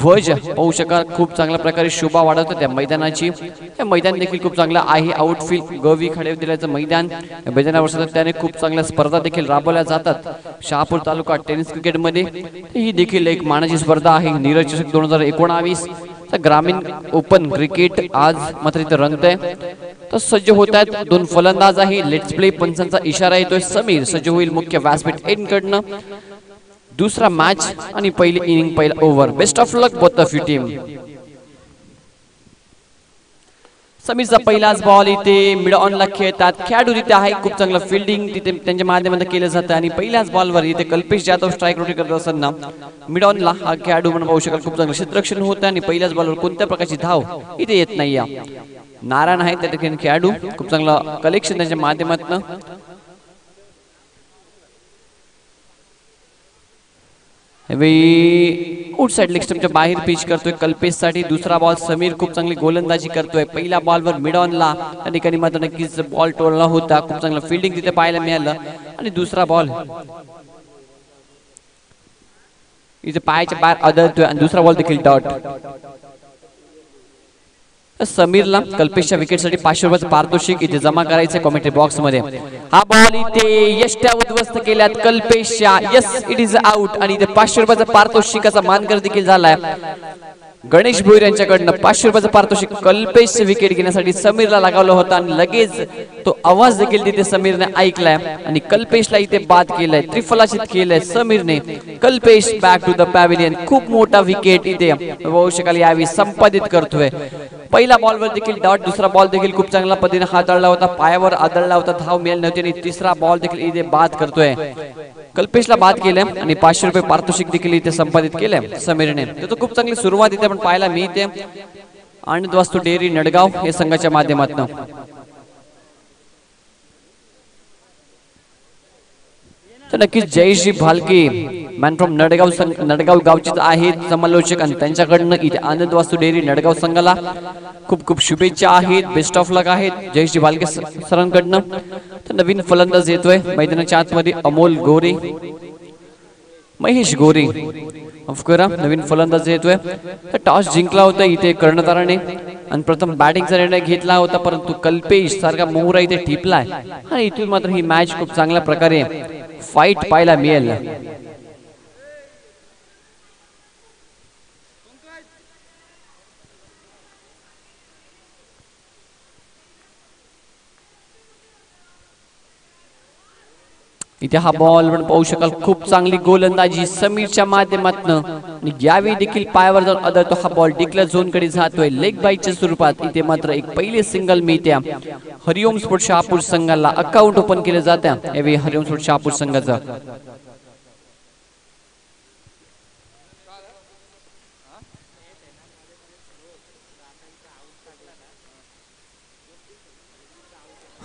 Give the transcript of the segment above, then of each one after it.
ध्वज पाहू शकाल खूप चांगल्या प्रकारे शोभा वाढवतो त्या मैदानाची। हे मैदान देखील खूप चांगलं आहे। आउटफील्ड गवी खडे मैदान मैदानावर त्याने खूप चांगल्या स्पर्धा देखील राबवल्या जातात। शहापूर तालुका टेनिस क्रिकेट मध्ये ही देखील एक मानाची स्पर्धा आहे। नीरज चषक 2019 ग्रामीण ओपन क्रिकेट आज मात्र इथे रंगतंय। तर सज्ज होत आहेत दोन फलंदाज आहे। लेट्स प्ले पंचांचा इशारा येतोय। समीर सज्ज होईल मुख्य व्यासपीठ एंड कडनं दुसरा मॅच आणि पहिली इनिंग पहिला over. Best of luck both of you team. समीरचा पहिलाच बॉल इथे मिड ऑनला खेळतात खेळाडू इथे आहे। खूप चांगलं फिल्डिंग तिथे त्यांच्या माध्यमातून केलं जातं आणि पहिल्याच बॉलवर इथे कल्पेश जाधव स्ट्राईक रोटेट करत असताना मिड ऑनला हा खेळाडू म्हणून पाहू शकाल खूप चांगलं क्षेत्ररक्षण होतं आणि पहिल्याच बॉलवर कोणत्या प्रकारची धाव इथे येत नाही। नारायण आहे त्या ठिकाणी खेळाडू खूप चांगलं कलेक्शन त्यांच्या माध्यमातून आउट साइड लेग स्टंपच्या बाहेर पिच करतोय कल्पेश साठी। दुसरा बॉल समीर खूप चांगली गोलंदाजी करतोय। पहिल्या बॉलवर मिड ऑनला त्या ठिकाणी मात्र नक्कीच बॉल टोलला होता। खूप चांगलं फिल्डिंग तिथे पाहायला मिळालं आणि दुसरा बॉल इथे पायाच्या बाहेर आदळतोय आणि दुसरा बॉल देखील डॉट। समीरला कल्पेशच्या विकेटसाठी 500 रुपयाचं पारितोषिक इथे जमा करायचं कमेंट्री बॉक्स मध्ये। हा बॉल इथे यष्ट्या उद्ध्वस्त केल्यात कल्पेशच्या। यस इट इज आउट आणि इथे 500 रुपयाचं पारितोषिकाचा मानकर देखील झालाय। गणेश भोईर यांच्याकडनं 500 रुपयाचं पारितोषिक कल्पेश विकेट घेण्यासाठी समीरला लगावलं होतं आणि लगेच तो आवाज देखील तिथे समीरने ऐकलाय आणि कल्पेशला इथे बाद केलंय। त्रिफलाचित केलंय समीरने। Kalpesh back to the pavilion. खूप मोठा विकेट इथे पाहू शकाल यावेळी संपादित करतोय। पहिला बॉलवर देखील डॉट दुसरा बॉल देखील खूप चांगल्या पद्धतीने हाताळला होता पायावर आदळला होता धाव मिळाली नव्हती आणि तिसरा बॉल देखील इथे बाद करतोय। कल्पेशला बाद केलंय आणि 500 रुपये पारितोषिक देखील इथे संपादित केलंय समीरने। तो खूप चांगली सुरुवात इथे आपण पाहायला मिळते आनंद वास्तू डेअरी नडगाव या संघाच्या माध्यमातून। तर नक्कीच जयश्री भालके मॅन फ्रॉम नडगाव गावचेच आहेत समालोचक आणि त्यांच्याकडनं इथे आनंद वास्तू डेअरी नडगाव संघाला खूप खूप शुभेच्छा आहेत। बेस्ट ऑफ लक आहेत जयश्री भालके सरांकडनं। तर नवीन फलंदाज येतोय मैदानाच्या आतमध्ये अमोल गोरे महेश गोरे अफकरा नवीन फलंदाज येतोय। तर टॉस जिंकला होता इथे कर्णधाराने आणि प्रथम बॅटिंगचा निर्णय घेतला होता परंतु कल्पेश सारखा मोहरा इथे टिपलाय आणि इथून मात्र ही मॅच खूप चांगल्या प्रकारे फाइट पाहायला मिळेल। इथे हा बॉल पण पाहू शकाल खूप चांगली गोलंदाजी समीरच्या माध्यमातून यावेळी देखील पायावर जाऊन आदळतो हा बॉल डिक्लेअर झोन कडे जातोय लेग बाईटच्या स्वरूपात। इथे मात्र एक पहिले सिंगल मिळत्या हरिओम स्पोर्ट शहापूर संघाला अकाउंट ओपन केले जात्या यावेळी हरिओम स्पोर्ट शहापूर संघाचा।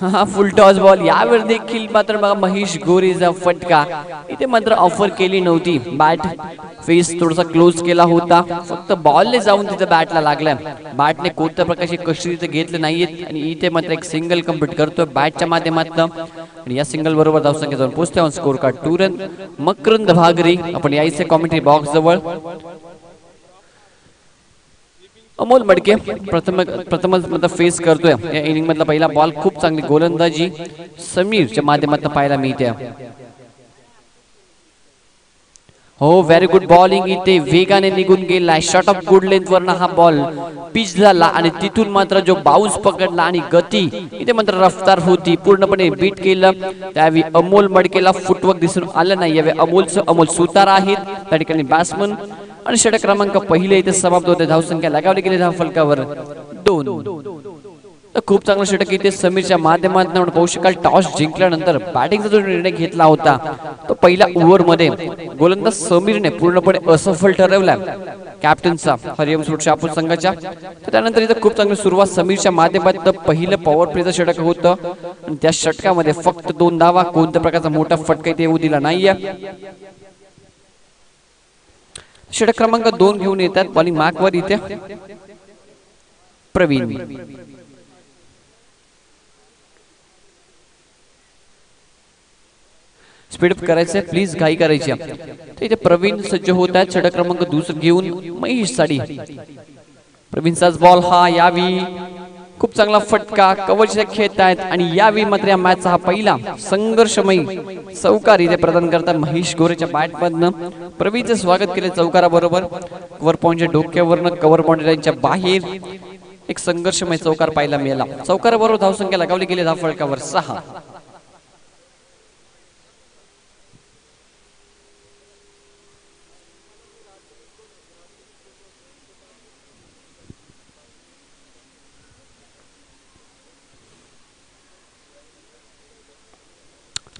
हा फुल टॉस बॉल यावर देखील मात्र बघा महेश गोरेचा फटका इथे मात्र ऑफर केली नव्हती। बॅट फेस थोडासा क्लोज केला होता फक्त बॉलने जाऊन तिथे बॅटला लागलाय। बॅटने कोणत्या प्रकारची कष्ट तिथे घेतले नाहीयेत आणि इथे मात्र एक सिंगल कंप्लीट करतोय बॅटच्या माध्यमातून आणि या सिंगल बरोबर धावसंख्या जाऊन पोहोचते on score card 2 run. Makarand Bhagari आपण यायचे कमेंट्री बॉक्स जवळ। अमोल मडके प्रथमच फेस करतोय या इनिंग मधला पहिला बॉल। खूप चांगली गोलंदाजी समीरच्या माध्यमातून पाहायला मिळते। हो व्हेरी गुड बॉलिंग इथे वेगाने निघून गेलाय shot of good length Verna हा बॉल पिच झाला आणि तिथून मात्र जो बाउन्स पकडला आणि गती इथे मात्र रफ्तार होती पूर्णपणे बीट केलं। त्यावेळी अमोल मडकेला फुटवर्क दिसून आलं नाही। यावेळी अमोल सुतार आहेत त्या ठिकाणी बॅट्समन आणि षटक क्रमांक पहिले इथे समाप्त होते। धावसंख्या लगावली गेली धाव फलकावर 2। खूप चांगला षटक इथे समीरच्या माध्यमातून आपण पाहू शकाल। टॉस जिंकल्यानंतर बॅटिंगचा जो निर्णय घेतला होता तो पहिल्या ओव्हर मध्ये गोलंदाज समीरने पूर्णपणे असफल ठरवला कॅप्टनचा हरिओम स्पोर्ट शहापूर संघाच्या। तर त्यानंतर इथे खूप चांगली सुरुवात समीरच्या माध्यमातून पहिलं पॉवर प्लेचं षटक होतं आणि त्या षटकामध्ये फक्त 2 धावा कोणत्या प्रकारचा मोठा फटका इथे येऊ दिला नाहीये। षटक क्रमांक 2 घेऊन येतात बॉलिंग मार्कवर इथे प्रवीण। स्पीडअप करायचंय प्लीज, घाई करायची आहे. तर इथे प्रवीण सज्ज होत आहेत षटक क्रमांक दुसरा घेऊन महेश साडी. प्रवीणचाच बॉल हा यावी, खूप चांगला फटका, कवच खेळत आहेत आणि यावी मात्र या मॅचचा हा पहिला संघर्षमयी चौकार इथे प्रदान करतात महेश गोरेच्या बॅट मधनं. प्रवीणचं स्वागत केले चौकारा बरोबर. कव्हर पॉइंटच्या डोक्यावरनं कव्हर बाउंड्रीच्या बाहेर एक संघर्षमय चौकार पाहायला मिळाला. चौकाराबरोबर धावसंख्या लगावली गेली धाव फलकावर 6.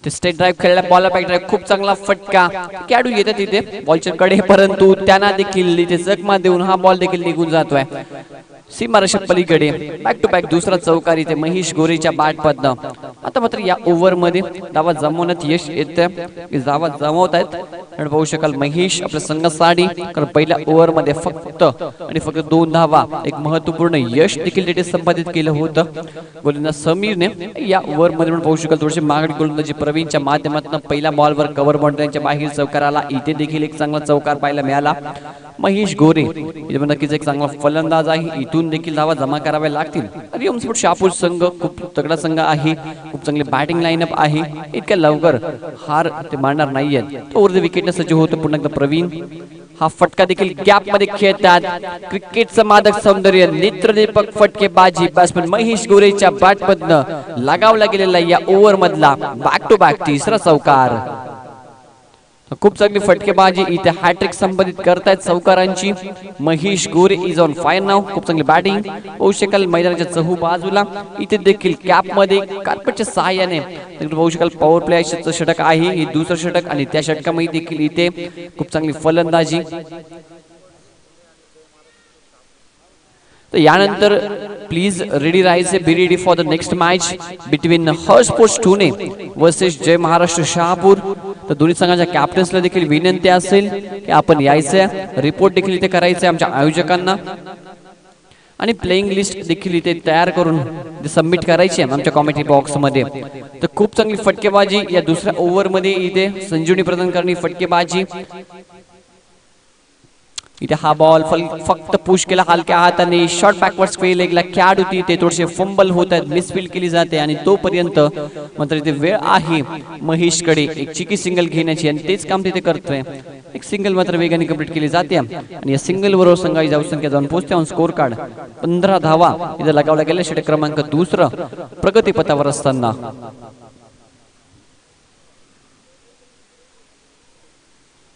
स्टेट ड्राइव्ह खेळला, बॉल बॅक ड्राइव्ह, खूप चांगला फटका. खेळाडू येतात तिथे बॉलच्या कडे, परंतु त्यांना देखील इथे जखमा देऊन हा बॉल देखील निघून जातोय सीमारेषा पलीकडे. बॅक टू बॅक दुसरा चौकार इथे महेश गोरेच्या बॅट मधनं. आता मात्र या ओव्हर मध्ये धावा जमवण्यात यश येतं, धावा जमवत आहेत आणि पाहू शकाल महेश आपल्या संघासाठी. कारण पहिल्या ओव्हर मध्ये फक्त 2 धावा, एक महत्वपूर्ण यश देखील तिथे संपादित केलं होतं गोलंदाज समीरने. या ओव्हर मध्ये पाहू शकाल थोडेसे मागणी गोलंदाजी प्रवीणच्या माध्यमातून पहिल्या बॉलवर कव्हर बाउंड्रीच्या बाहेर चौकार आला. इथे देखील एक चांगला चौकार पाहायला मिळाला. महेश गोरे इथे नक्कीच एक चांगला फलंदाज आहे, इथून देखील धावा जमा कराव्या लागतील. हरिओम स्पोर्ट्स शहापूर संघ खूप तगडा संघ आहे, खूप चांगली बॅटिंग लाईनअप आहे, इतक्या लवकर हार ते मारणार नाहीये. तो वर विकेटने सज्ज होतो पुन्हा एकदा प्रवीण. हा फटका देखील गॅप मध्ये खेळतात. क्रिकेटचं मादक सौंदर्य, नेत्रदीपक फटकेबाजी बॅट्समन महेश गोरेच्या बॅट मधनं लगावला गेलेला या ओव्हर मधला बॅक टू बॅक तिसरा चौकार. खूप चांगली फटकेबाजी इथे हॅट्रिक संपादित करतायत चौकारांची. महेश गोरे इज ऑन फायर नाव. खूप चांगली बॅटिंग पाहू शकाल मैदानाच्या चहू बाजूला. इथे देखील कॅप मध्ये कार्पेटच्या सहाय्याने पाहू शकाल पॉवर प्ले षटक आहे, हे दुसरं षटक आणि त्या षटकामध्ये देखील इथे खूप चांगली फलंदाजी. तर यानंतर प्लीज रेडी राहायचे, be ready for the next match between Harsh sports Pune versus Jay Maharashtra Shahapur. तर दोन्ही संघाच्या कॅप्टन्सला देखील विनंती असेल की आपण यायचंय, रिपोर्ट देखील इथे करायचंय आमच्या आयोजकांना आणि प्लेइंग लिस्ट देखील इथे तयार करून सबमिट करायची आहे आमच्या कॉमेंट्री बॉक्स मध्ये. तर खूप चांगली फटकेबाजी या दुसऱ्या ओव्हर मध्ये इथे संजीवनी प्रदान करणारी फटकेबाजी. इथे हा बॉल फक्त पुश केला हलक्या हाताने, शॉर्ट बॅकवर्ड स्क्वेअर लेगला कॅड होती, ते थोडेसे फंबल होत आहेत, मिसफील्ड केली जाते आणि तोपर्यंत मात्र इथे वेळ आहे महेशकडे एक चिकी सिंगल घेण्याची आणि तेच काम तिथे करतोय. एक सिंगल मात्र वेगाने कंप्लीट केली जाते आणि या सिंगल बरोबर संघाची धावसंख्या जाऊन पोहोचते ऑन स्कोर कार्ड 15 धावा इथे लगावला गेला. षटक क्रमांक दुसरा प्रगतीपथावर असताना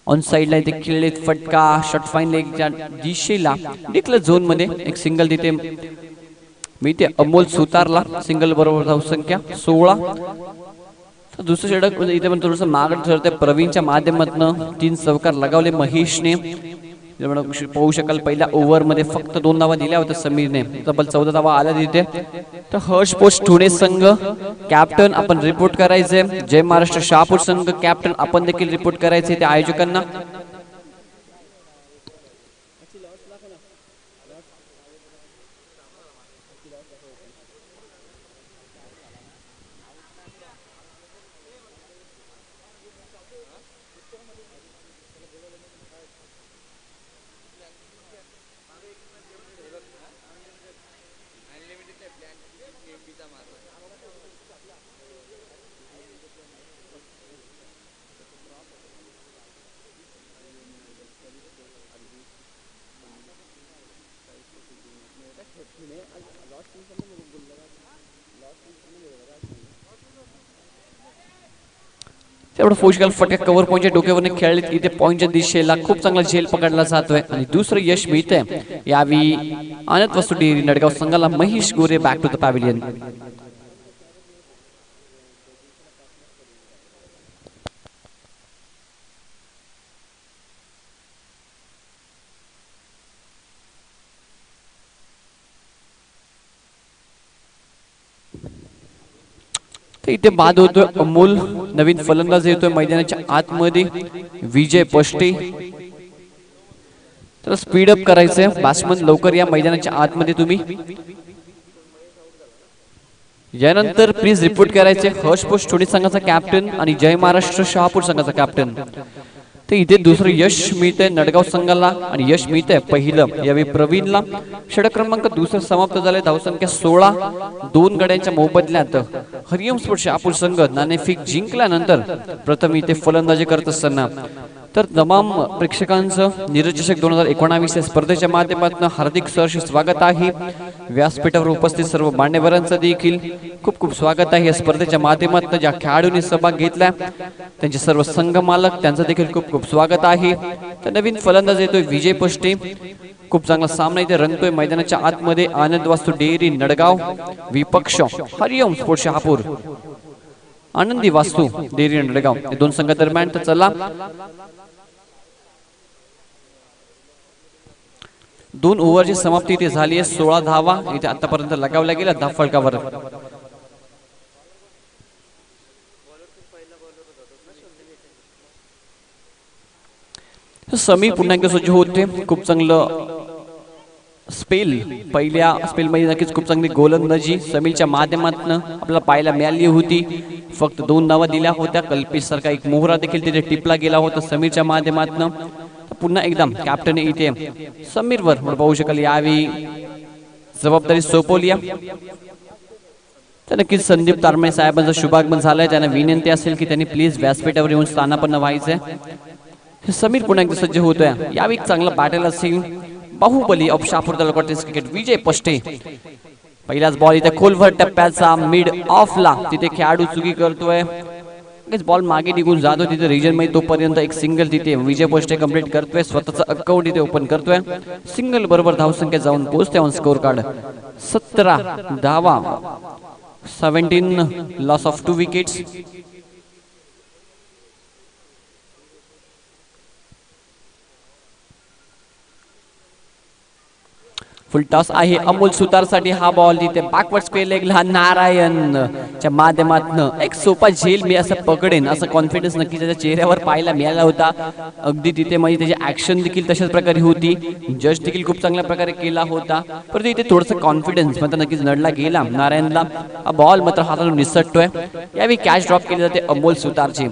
ऑन साइडला इथे खेळलेत फटका, शॉट फाईन लेगच्या दिशेला डिक्लेअर झोन मध्ये एक सिंगल तिथे मिळते अमोल सुतारला. सिंगल बरोबर धावसंख्या 16. दुसरं षटक म्हणजे इथे पण थोडंसं मागं ठरतंय प्रवीणच्या माध्यमातून 3 चौकार लगावले महेशने. पाहू शकाल पहिल्या ओव्हर मध्ये फक्त 2 धावा दिल्या होत्या समीरने, तब्बल 14 धावा आल्या तिथे. तर हर्ष स्पोर्ट्स पुणे संघ कॅप्टन आपण रिपोर्ट करायचे, जय महाराष्ट्र शहापूर संघ कॅप्टन आपण देखील रिपोर्ट करायचे त्या आयोजकांना. तेवढं फौजगाल फटका कव्हर पॉइंटच्या डोक्यावरने खेळले, इथे पॉइंटच्या दिशेला खूप चांगला झेल पकडला जातोय आणि दुसरं यश मिळतंय यावी आनंद वस्तू डेअरी नडगाव संघाला. महेश गोरे बॅक टू द पॅव्हिलियन. इथे बाद होतोय अमोल, नवीन फलंदाज येतोय मैदानाच्या आतमध्ये विजय पष्टे. तर स्पीड अप करायचंय बॅट्समन, लवकर या मैदानाच्या आतमध्ये तुम्ही. यानंतर प्लीज रिपोर्ट करायचे हर्ष पोस्ट स्टोरी संघाचा कॅप्टन आणि जय महाराष्ट्र शहापूर संघाचा कॅप्टन। ते इथे दुसरं यश मिळतंय नडगाव संघाला आणि यश मिळतंय पहिलं यावेळी प्रवीणला। षटक क्रमांक दुसरं समाप्त झाले, धावसंख्या 16। दोन गड्यांच्या मोबदल्यात हरिओम स्पोर्ट्स शहापूर संघ नाणेफेक जिंकल्यानंतर प्रथम इथे फलंदाजी करत असताना तर तमाम प्रेक्षकांचं नीरज चषक 2019 या स्पर्धेच्या माध्यमातून हार्दिक सहर्ष स्वागत आहे। व्यासपीठावर उपस्थित सर्व मान्यवरांचं देखील खूप खूप स्वागत आहे। या स्पर्धेच्या माध्यमातून ज्या खेळाडूंनी सहभाग घेतला त्यांचे सर्व संघ मालक त्यांचं देखील खूप खूप स्वागत आहे। तर नवीन फलंदाज येतोय विजय पोष्टे, खूप चांगला सामना इथे रंगतोय मैदानाच्या आतमध्ये। आनंद वास्तू डेअरी नडगाव विपक्ष हरिओम स्पोर्ट्स शहापूर, आनंदी वास्तू डेअरी नडगाव हे दोन संघादरम्यान। तर चला दोन ओव्हरची समाप्ती इथे झाली आहे। 16 धावा इथे आतापर्यंत लगावल्या गेल्या धावफलकावर। समी पुन्हा एकदा सज्ज होते, खूप चांगलं स्पेल, पहिल्या स्पेल मध्ये नक्कीच खूप चांगली गोलंदाजी समीरच्या माध्यमातून आपल्याला पाहायला मिळाली होती। फक्त 2 धावा दिल्या होत्या, कल्पेश सारखा एक मोहरा देखील तिथे टिपला गेला होता समीरच्या माध्यमातून। पुन्हा एकदा कॅप्टन इथे समीरवर पाहू शकाल यावेळी जबाबदारी सोपवली। तर नक्कीच संदीप तारमणे साहेबांचा शुभागमन झालाय, त्यांना विनंती असेल की त्यांनी प्लीज व्यासपीठावर येऊन स्थानापन्न व्हायचंय। समीर पुन्हा एकदा सज्ज होतोय, यावेळी चांगला बॅटल असेल Bahubali of Shahapur taluka test cricket Vijay Poshte. पहिलाच बॉल इथे खोलवर टप्प्याचा मिड ऑफला तिथे खेळाडू चुकी करतोय, बॉल मागे निघून जातो तिथे रीजन मध्ये, तोपर्यंत एक सिंगल तिथे विजय पोष्टे कंप्लीट करतोय, स्वतःचा अकाउंट इथे ओपन करतोय। सिंगल बरोबर धावसंख्या जाऊन पोहोचते ऑन स्कोर कार्ड 17 धावा, 17 loss of 2 wickets. Full toss आहे अमोल सुतारसाठी, हा बॉल तिथे बॅकवर्ड स्क्वेअर लेगला नारायण च्या माध्यमातून एक सोपा झेल मी असं पकडेन असं कॉन्फिडन्स नक्की त्याच्या चेहऱ्यावर पाहायला मिळाला होता। अगदी तिथे म्हणजे त्याची ऍक्शन देखील तशाच प्रकारे होती, जज देखील खूप चांगल्या प्रकारे केला होता, परंतु इथे थोडंसं कॉन्फिडन्स मात्र नक्कीच नडला गेला नारायणला। हा बॉल मात्र हातातून निसटतोय, यावेळी कॅच ड्रॉप केली जाते अमोल सुतारची।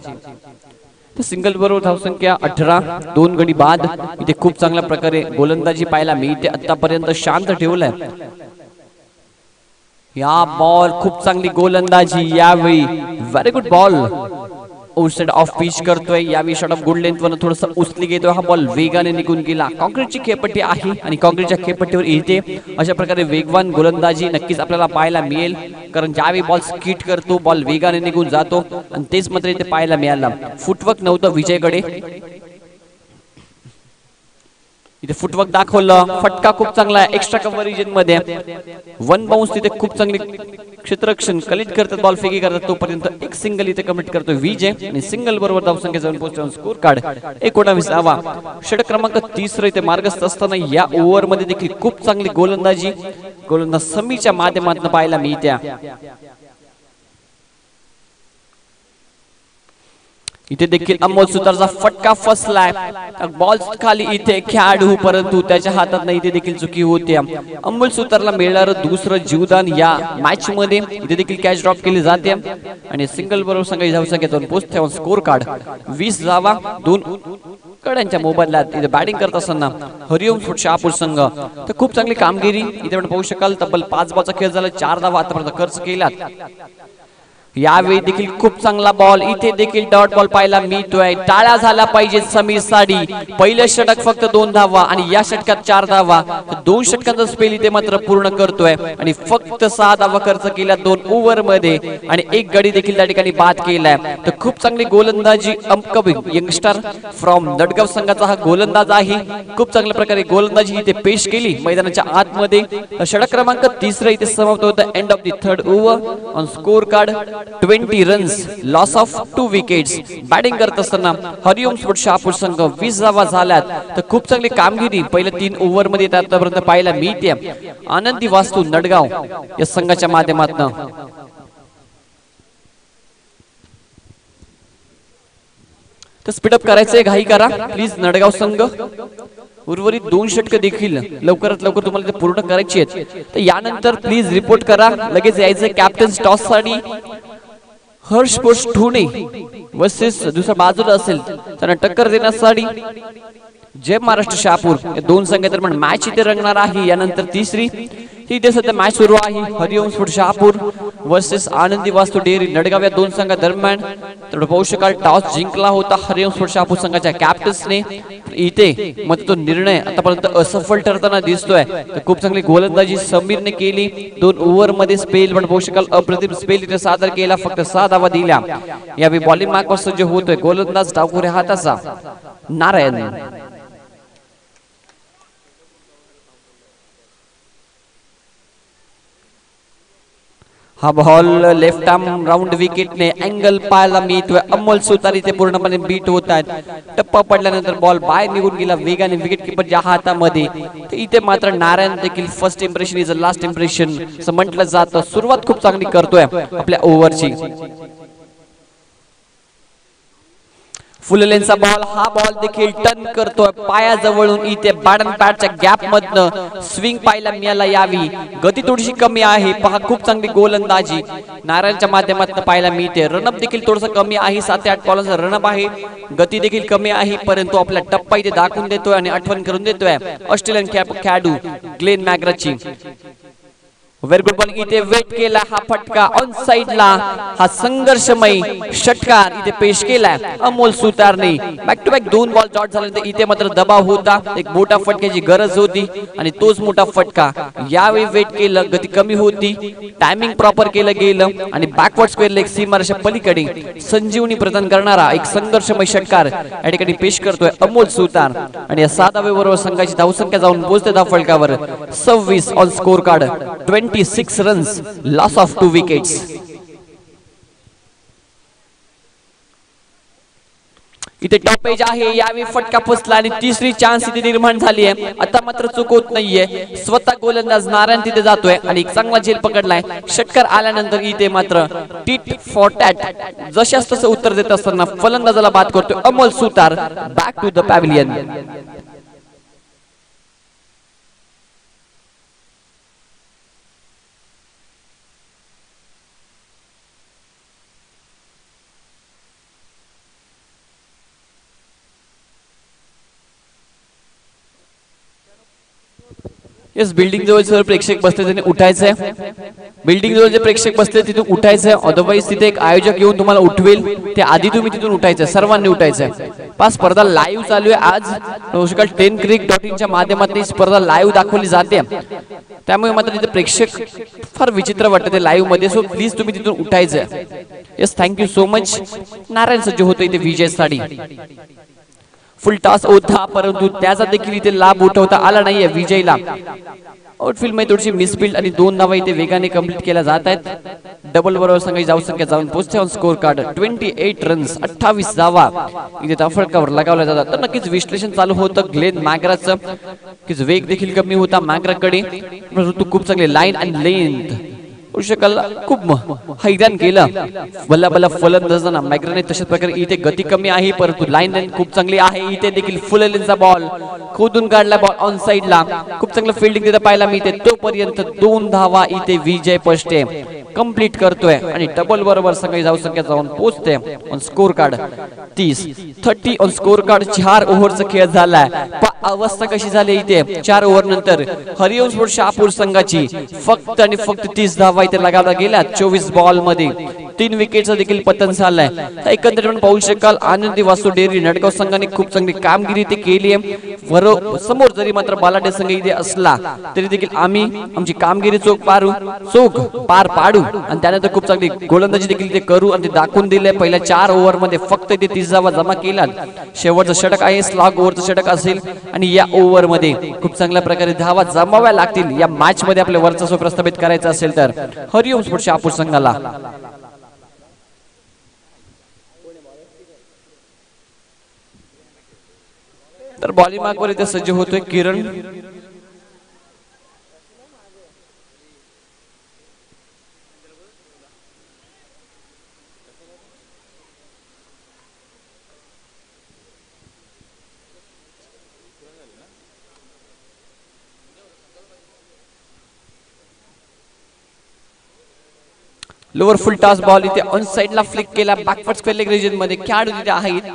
सिंगल बरोबर धावसंख्या 18, 2 गडी बाद। इथे खूप चांगल्या प्रकारे गोलंदाजी पाहायला मिळते, आतापर्यंत शांत ठेवलाय। या बॉल खूप चांगली गोलंदाजी, यावेळी very good ball outside of pitch करतोय, यावेळी शॉट ऑफ गुड लेंथ वर थोडंसं उचली घेतोय, हा बॉल वेगाने निघून गेला। कॉन्क्रीटची खेळपट्टी आहे आणि कॉन्क्रीटच्या खेळपट्टीवर इथे अशा प्रकारे वेगवान गोलंदाजी नक्कीच आपल्याला पाहायला मिळेल, कारण ज्यावेळी बॉल स्किट करतो बॉल वेगाने निघून जातो आणि तेच मात्र इथे पाहायला मिळालं। फुटवर्क नव्हतं विजयकडे, इथे फुटवर्क दाखवलं, फटका खूप चांगला आहे एक्स्ट्रा कव्हर रिजन मध्ये। 1 बाउन्स तिथे खूप चांगली क्षेत्ररक्षण कलेक्ट करतात, बॉल फेकी करतात, तोपर्यंत एक सिंगल इथे कमिट करतो विजय आणि सिंगल बरोबर धावसंख्या जाऊन पोहोचतो स्कोर कार्ड 19वा। षटक क्रमांक 3 इथे मार्गस्थ असताना या ओव्हर मध्ये देखील खूप चांगली गोलंदाजी गोलंदाज समीच्या माध्यमातून पाहायला मिळते। इथे देखील अमोल सुतारचा फटका फसलाय, बॉल खाली इथे खेळाडू, परंतु त्याच्या हातात नाही, इथे देखील चुकी होते। अमोल सुतारला मिळणार दुसरं जीवदान या मॅच मध्ये, इथे देखील कॅच ड्रॉप केली जाते आणि सिंगल बरोबर संघाची धावसंख्या जाऊन पोहोचते स्कोर कार्ड 20 धावा। 2 गड्यांच्या मोबदल्यात इथे बॅटिंग करत असताना हरिओम स्पोर्ट्स शहापूर संघ तर खूप चांगली कामगिरी इथे आपण पाहू शकाल। तब्बल 5 बॉलचा खेळ झाला, 4 धावा आतापर्यंत खर्च केल्यात। यावेळी देखील खूप चांगला बॉल, इथे देखील डॉट बॉल पाहायला मिळतोय, टाळ्या झाला पाहिजे समीर साठी। पहिलं षटक फक्त 2 धावा आणि या षटकात 4 धावा, 2 षटकांचा स्पेल इथे मात्र पूर्ण करतोय आणि फक्त 6 धावा खर्च केल्या 2 ओव्हर मध्ये आणि एक गडी देखील त्या ठिकाणी बाद केलाय। तर खूप चांगली गोलंदाजी अपकमिंग यंगस्टर फ्रॉम नडगाव संघाचा हा गोलंदाज आहे, खूप चांगल्या प्रकारे गोलंदाजी इथे पेश केली मैदानाच्या आतमध्ये। षटक क्रमांक 3 इथे समाप्त होतं, end of the 3rd over on score card 20 runs loss of 2 wickets. Batting करत असताना हरिओम स्पोर्ट्स शहापूर संघ 20 धावा झाल्यात, तर खूप चांगली कामगिरी पहिल्या 3 ओव्हर मध्ये आतापर्यंत पाहायला मिळते आनंदी वास्तू नडगाव या संघाच्या माध्यमातून। तर स्पीड अप करायचंय, घाई करा प्लीज नडगाव संघ। उर्वरित 2 षटक देखील लवकरात लवकर तुम्हाला ते पूर्ण करायची आहेत. तर यानंतर प्लीज रिपोर्ट करा. लगेच यायचं कॅप्टन टॉस साठी हर्ष बोस ठोणे वर्सेस दुसऱ्या बाजूला असेल त्यांना टक्कर देण्यासाठी जय महाराष्ट्र शहापूर या 2 संघादरम्यान मॅच इथे रंगणार आहे. यानंतर तिसरी इथे सध्या मॅच सुरू आहे. हरिओम स्पोर्ट्स शहापूर वर्सेस आनंदी वास्तू डेअरी नडगाव या 2 संघादरम्यान. तर पाहू शकाल टॉस जिंकला होता हरिओम स्पोर्ट्स शहापूर संघाच्या कॅप्टन्सने. इथे मग तो निर्णय आतापर्यंत असफल ठरताना दिसतोय. तर खूप चांगली गोलंदाजी समीरने केली 2 ओव्हर मध्ये स्पेल पण पाहू शकाल अप्रतिम स्पेल इथे सादर केला. फक्त 6 धावा दिल्या. यावेळी बॉलिंग मार्कवर सज्ज होतोय गोलंदाज डावखुऱ्या हाताचा नारायण. हा बॉल लेफ्ट आर्म राऊंड विकेटने अँगल पाहायला मिळतोय. अमोल सुतार इथे पूर्णपणे बीट होत आहेत. टप्पा पडल्यानंतर बॉल बाहेर निघून गेला वेगाने विकेट किपरच्या हातामध्ये. इथे मात्र नारायण देखील first impression is a last impression असं म्हटलं जातं. सुरुवात खूप चांगली करतोय आपल्या ओव्हरची. फुल लेनचा बॉल हा बॉल देखील टर्न करतोय पायाजवळून. इथे बॅटन पॅडच्या गॅप मधनं स्विंग पाहायला मिळायला यावी. गती थोडीशी कमी आहे. पहा खूप चांगली गोलंदाजी नारायणच्या माध्यमातून पाहायला मिळते. रनअप देखील थोडंसं कमी आहे. 7 ते 8 बॉलांचा रनअप आहे. गती देखील कमी आहे परंतु आपला टप्पा इथे दाखवून देतोय आणि आठवण करून देतोय ऑस्ट्रेलियन खेळाडू ग्लेन मॅग्राची. व्हेरी गुड बॉलिंग इथे वेट केला. हा फटका ऑन साइडला. हा संघर्षमय षटकार इथे पेश केलाय अमोल सुतारने. Back to back 2 ball shot झाल्यानंतर इथे मात्र दबाव होता. एक मोठा फटक्याची गरज होती आणि तोच मोठा फटका. यावेळी वेट केलं. गती कमी होती. टायमिंग प्रॉपर केलं गेलं आणि बॅकवर्ड स्क्वेअर लेग सीमारेषा पलीकडे संजीवनी प्रदान करणारा एक संघर्षमय षटकार या ठिकाणी पेश करतोय अमोल सुतार. आणि या 7 धावेबरोबर संघाची धावसंख्या जाऊन पोहोचते धावफलकावर 26 on score card. 26 runs, loss of 2 wickets. इथे टॉप एज आहे. यावेळी फटका फसला आणि तिसरी चान्स इथे निर्माण झाली आहे. आता मात्र चूक होत नाहीये. स्वतः गोलंदाज नारायण तिथे जातोय आणि एक चांगला झेल पकडलाय. षटकार आल्यानंतर इथे मात्र टीट फॉर टॅट जशास तसं उत्तर देत असताना फलंदाजाला बाद करतोय Amol Sutar. Back to the pavilion. Yes building जवळ प्रेक्षक बसले त्यांनी उठायचंय. बिल्डिंग जवळ जे प्रेक्षक बसले तिथून उठायचंय. अदरवाईज तिथे एक आयोजक येऊन तुम्हाला उठवेल. ते आधी तुम्ही तिथून उठायचंय. सर्वांनी उठायचंय. पाच स्पर्धा लाईव्ह चालू आहे. आज 10cricket.in च्या माध्यमातून ही स्पर्धा लाईव्ह दाखवली जाते. त्यामुळे मात्र तिथे प्रेक्षक फार विचित्र वाटतं ते लाईव्ह मध्ये. सो प्लीज तुम्ही तिथून उठायचंय. Yes thank you so much. Narayan सज्ज होतं इथे विजयसाठी. फुल टॉस होता परंतु त्याचा देखील इथे लाभ उठवता आला नाहीये विजयला. आउटफील्ड मध्ये थोडीशी मिसफील्ड आणि 2 धावा इथे वेगाने कंप्लीट केल्या जात आहेत. डबल बरोबर संघाची धावसंख्या जाऊन पोहोचते ऑन स्कोर कार्ड 28 रन्स 28 धावा इथे धावफलकावर लगावल्या जातात. तर नक्कीच विश्लेषण चालू होतं ग्लेन मॅग्राचं. नक्कीच वेग देखील कमी होता मॅग्राकडे परंतु खूप चांगले लाईन आणि लेंथ खूप हैराण केलं बल्ला बल्ला फलंदाजांना मॅग्राने. तशाच प्रकारे इथे गती कमी आहे परंतु लाईन खूप चांगली आहे. इथे देखील फुल लेनचा बॉल खोदून काढला बॉल ऑन साइडला. खूप चांगलं फिल्डिंग तिथे पाहायला मिळते. तोपर्यंत 2 धावा इथे विजय पष्टे कंप्लीट करतोय आणि डबल बरोबर संघाची धावसंख्या जाऊन पोहोचते on score card 30 on score card. 4 ओव्हरचा खेळ झालाय. अवस्था कशी झाली इथे 4 ओव्हर नंतर हरिओम स्पोर्ट्स शहापूर संघाची फक्त आणि फक्त 30 धावा इथे लगावल्या गेल्या 24 बॉल मध्ये. 3 विकेटचं देखील पतन झालंय. एकंदरीत पाहू शकाल आनंदी वास्तू डेअरी नडगाव संघाने खूप चांगली कामगिरी इथे केली आहे. समोर जरी मात्र बालाडे संघ इथे असला तरी देखील आम्ही आमची कामगिरी चोख पार पाडू आणि त्यानंतर खूप चांगली गोलंदाजी देखील ते करू आणि ते दाखवून दिले. पहिल्या 4 ओव्हर मध्ये फक्त इथे 30 धावा जमा केल्या. शेवटचं षटक आहे स्लॉग ओव्हरचं षटक असेल आणि या ओव्हर मध्ये खूप चांगल्या प्रकारे धावा जमाव्या लागतील. या मॅच मध्ये आपले वर्चस्व प्रस्थापित करायचं असेल तर हरिओम स्पोर्ट्स शहापूर संघाला. तर बॉलिंग मार्कवर इथे सज्ज होतोय किरण. लोअर फुल टॉस बॉल इथे ऑन साइडला फ्लिक केला बॅकवर्ड स्क्वेअर लेग रिजन मध्ये खेळाडू तिथे आहेत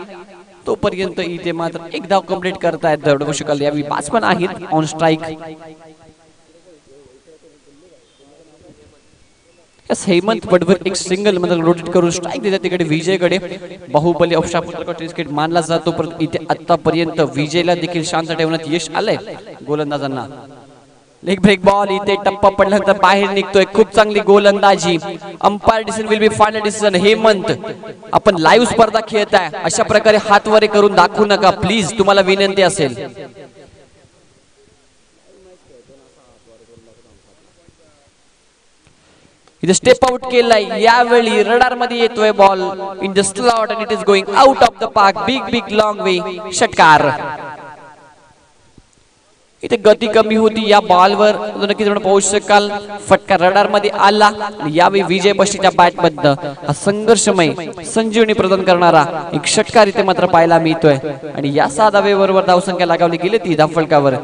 तोपर्यंत इथे मात्र एक धाव कंप्लीट करतायत दौडवू शकाल यावेळी बॅट्समन आहेत ऑन स्ट्राइक हेमंत पडवर एक सिंगल मध्ये रोटेट करून स्ट्राइक देतात तिकडे विजयकडे बाहुबली ऑफ शापुत्र क्रिकेट मानला जातो परंतु इथे आतापर्यंत विजयला देखील शांत ठेवण्यात यश आलंय गोलंदाजांना लेग ब्रेक बॉल इथे टप्पा पडल्यानंतर बाहेर निघतोय खूप चांगली गोलंदाजी umpire decision will be final decision Hemant आपण लाईव्ह स्पर्धा खेळताय अशा प्रकारे हात वरे करून दाखवू नका प्लीज तुम्हाला विनंती असेल इथे स्टेप आउट केलाय यावेळी रडार मध्ये येतोय ball in the slot and it is going out of the park big long वे षटकार इथे गती कमी होती या बॉलवर नक्कीच आपण पाहू शकाल फटका रडार मध्ये आला यावेळी विजय बशीच्या बॅट मधनं हा संघर्षमय संजीवनी प्रदान करणारा एक षटकार इथे मात्र पाहायला मिळतोय आणि या 6 धावेबरोबर धावसंख्या लगावली गेली ती धावफलकावर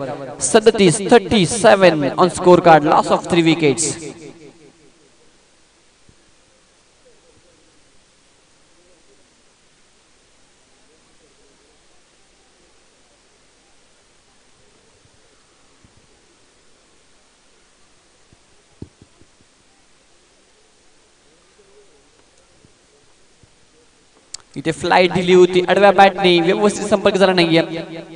37 on score card loss of 3 wickets इथे फ्लाइट दिली होती आडव्या बॅटने व्यवस्थित संपर्क झाला नाहीये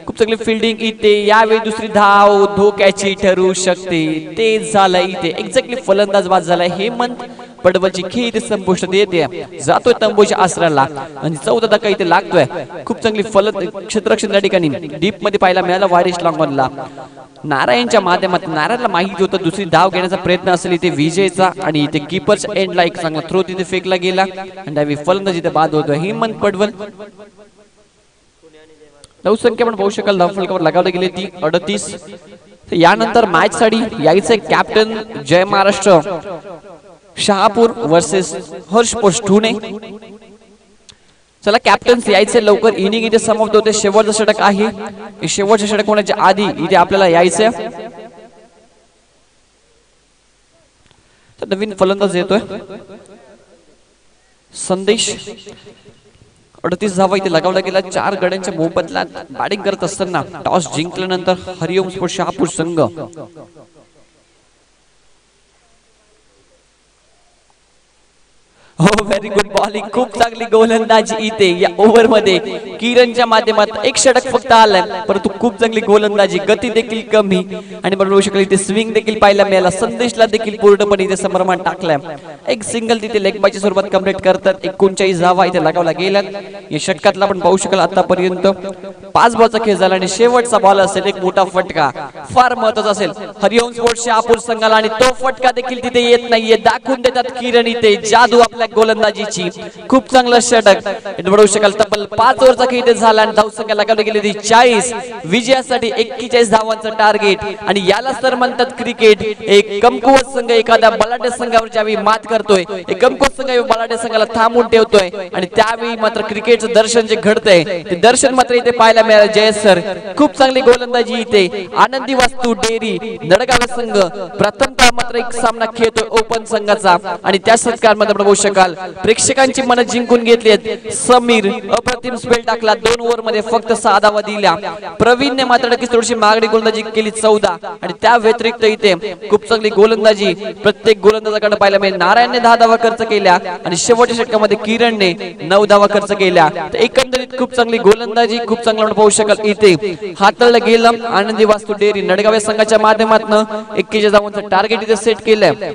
खूप चांगली फिल्डिंग इथे यावेळी दुसरी धाव धोक्याची ठरू शकते ते झालं इथे एक्झॅक्टली फलंदाज बाद झालाय हेमंत पडवलची खेळ इथे संपुष्टात येते जातोय तंबूच्या आसराला आणि 14 धक्का इथे लागतोय खूप चांगली क्षेत्ररक्षण त्या ठिकाणी डीप मध्ये पाहायला मिळाला वारिस लॉंगॉनला नारायणच्या माध्यमातून नारायणला माहिती होतं दुसरी धाव घेण्याचा प्रयत्न असेल इथे विजयचा आणि इथे कीपर्स एंडला एक चांगला थ्रो तिथे फेकला गेला आणि त्यावेळी फलंदाज इथे बाद होतोय हेमंत पडवल धावसंख्या पण पाहू शकाल धावफलकावर लगावली गेली ती 38 यानंतर मॅच साठी यायचे कॅप्टन जय महाराष्ट्र शहापूर वर्सेस हर्ष पोस्टुने चला कॅप्टन्स यायचे लवकर इनिंग इथे समाप्त होते शेवटचं षटक आहे शेवटच्या षटक होण्याच्या आधी इथे आपल्याला यायचंय तर नवीन फलंदाज येतोय संदेश 38 धावा इथे लगावला गेला 4 गड्यांच्या मोबदल्यात बॅटिंग करत असताना टॉस जिंकल्यानंतर हरिओम स्पोर्ट शहापूर संघ हो व्हेरी गुड बॉलिंग खूप चांगली गोलंदाजी इथे या ओव्हर मध्ये किरणच्या माध्यमात एक षटक फक्त आलाय परंतु खूप चांगली गोलंदाजी गती देखील कमी आणि म्हणू शकले इथे स्विंग देखील पाहायला मिळाला संदेशला देखील पूर्णपणे इथे समर्पण टाकलाय एक सिंगल तिथे लेग बायच्या स्वरूपात कंप्लीट करतात 39 धावा इथे लगावला गेल्यात या षटकातला आपण पाहू शकाल आतापर्यंत 5 बॉलचा खेळ झाला आणि शेवटचा बॉल असेल एक मोठा फटका फार महत्त्वाचा असेल हरिओम स्पोर्ट्स शहापूर संघाला आणि तो फटका देखील तिथे येत नाहीये दाखवून देतात किरण इथे जादू आपल्या गोलंदाजीची खूप चांगलं षटक म्हणू शकाल तब्बल 5 ओव्हरचा खेळ झाला आणि धावसंख्या लगावली गेली 40 विजयासाठी 41 धावांचं टार्गेट आणि यालाच तर म्हणतात क्रिकेट एक कमकुवत संघ एखाद्या बलाढ्य संघावर ज्यावेळी मात करतोय एक कमकुवत संघ बलाढ्य संघाला थांबून ठेवतोय आणि त्यावेळी मात्र क्रिकेटचं दर्शन जे घडतंय ते दर्शन मात्र इथे पाहायला मिळालं जयेश सर खूप चांगली गोलंदाजी इथे आनंदी वास्तू डेअरी नडगाव संघ प्रथमतः मात्र एक सामना खेळतोय ओपन संघाचा आणि त्या सत्कारमध्ये आपण बघू शकाल प्रेक्षकांची मन जिंकून घेतलीत समीर अप्रतिम स्पेल टाकला 2 ओव्हर मध्ये फक्त 6 धावा दिल्या प्रवीणने मात्र नक्कीच थोडीशी महागडी गोलंदाजी केली 14 आणि त्या व्यतिरिक्त इथे खूप चांगली गोलंदाजी प्रत्येक गोलंदाजाकडे पाहायला मिळेल नारायणने 10 धावा खर्च केल्या आणि शेवटच्या षटकामध्ये किरणने 9 धावा खर्च केल्या तर एकंदरीत खूप चांगली गोलंदाजी खूप चांगलं आपण पाहू शकाल इथे हाताळलं गेलं आनंदी वास्तू डेअरी नडगाव संघाच्या माध्यमातून 21 धावांचं टार्गेट इथे सेट केलंय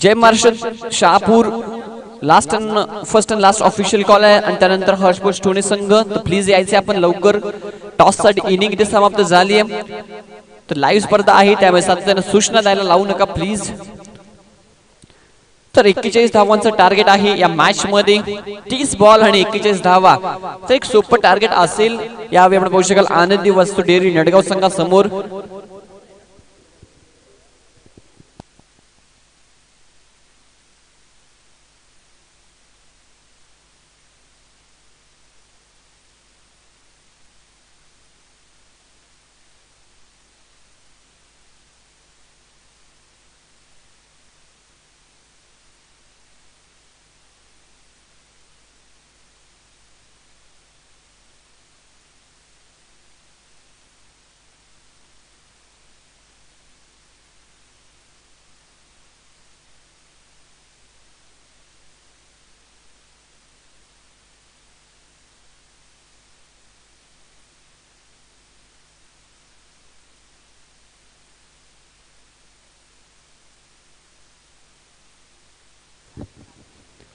Jay Maharashtra Shahapur first and last official call आहे आणि त्यानंतर हर्षपोस्ट ठोणे संघ. तर प्लीज यायचे आपण लवकर. टॉस साठी इनिंग इथे समाप्त झाली आहे. तर लाईव्ह स्पर्धा आहे त्यामुळे सातत्याने सूचना द्यायला लावू नका प्लीज. तर 41 धावांचं टार्गेट आहे या मॅच मध्ये. 30 बॉल आणि 41 धावा. तर एक सोपं टार्गेट असेल. यावेळी आपण पाहू शकाल आनंदी वस्तू डेअरी नडगाव संघासमोर.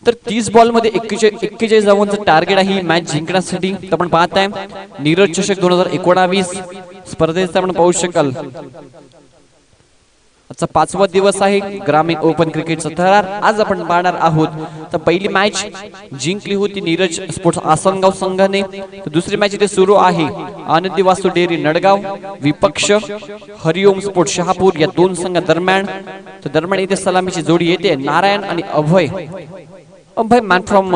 तर 30 बॉल मध्ये 41 धावांचं टार्गेट आहे मॅच जिंकण्यासाठी. आपण पाहताय नीरज चषक 2019 स्पर्धेचा आपण पाहू शकाल. आजचा 5वा दिवस आहे ग्रामीण ओपन क्रिकेटचा थरार. आज आपण पाहणार आहोत. तर पहिली मॅच जिंकली होती नीरज स्पोर्ट्स आसनगाव संघाने. तर दुसरी मॅच इथे सुरू आहे आनंदी वास्तू डेअरी नडगाव विपक्ष हरिओम स्पोर्ट्स शहापूर या दोन संघादरम्यान. तर दरम्यान इथे सलामीची जोडी येते नारायण आणि अभय. अभय मॅन फ्रॉम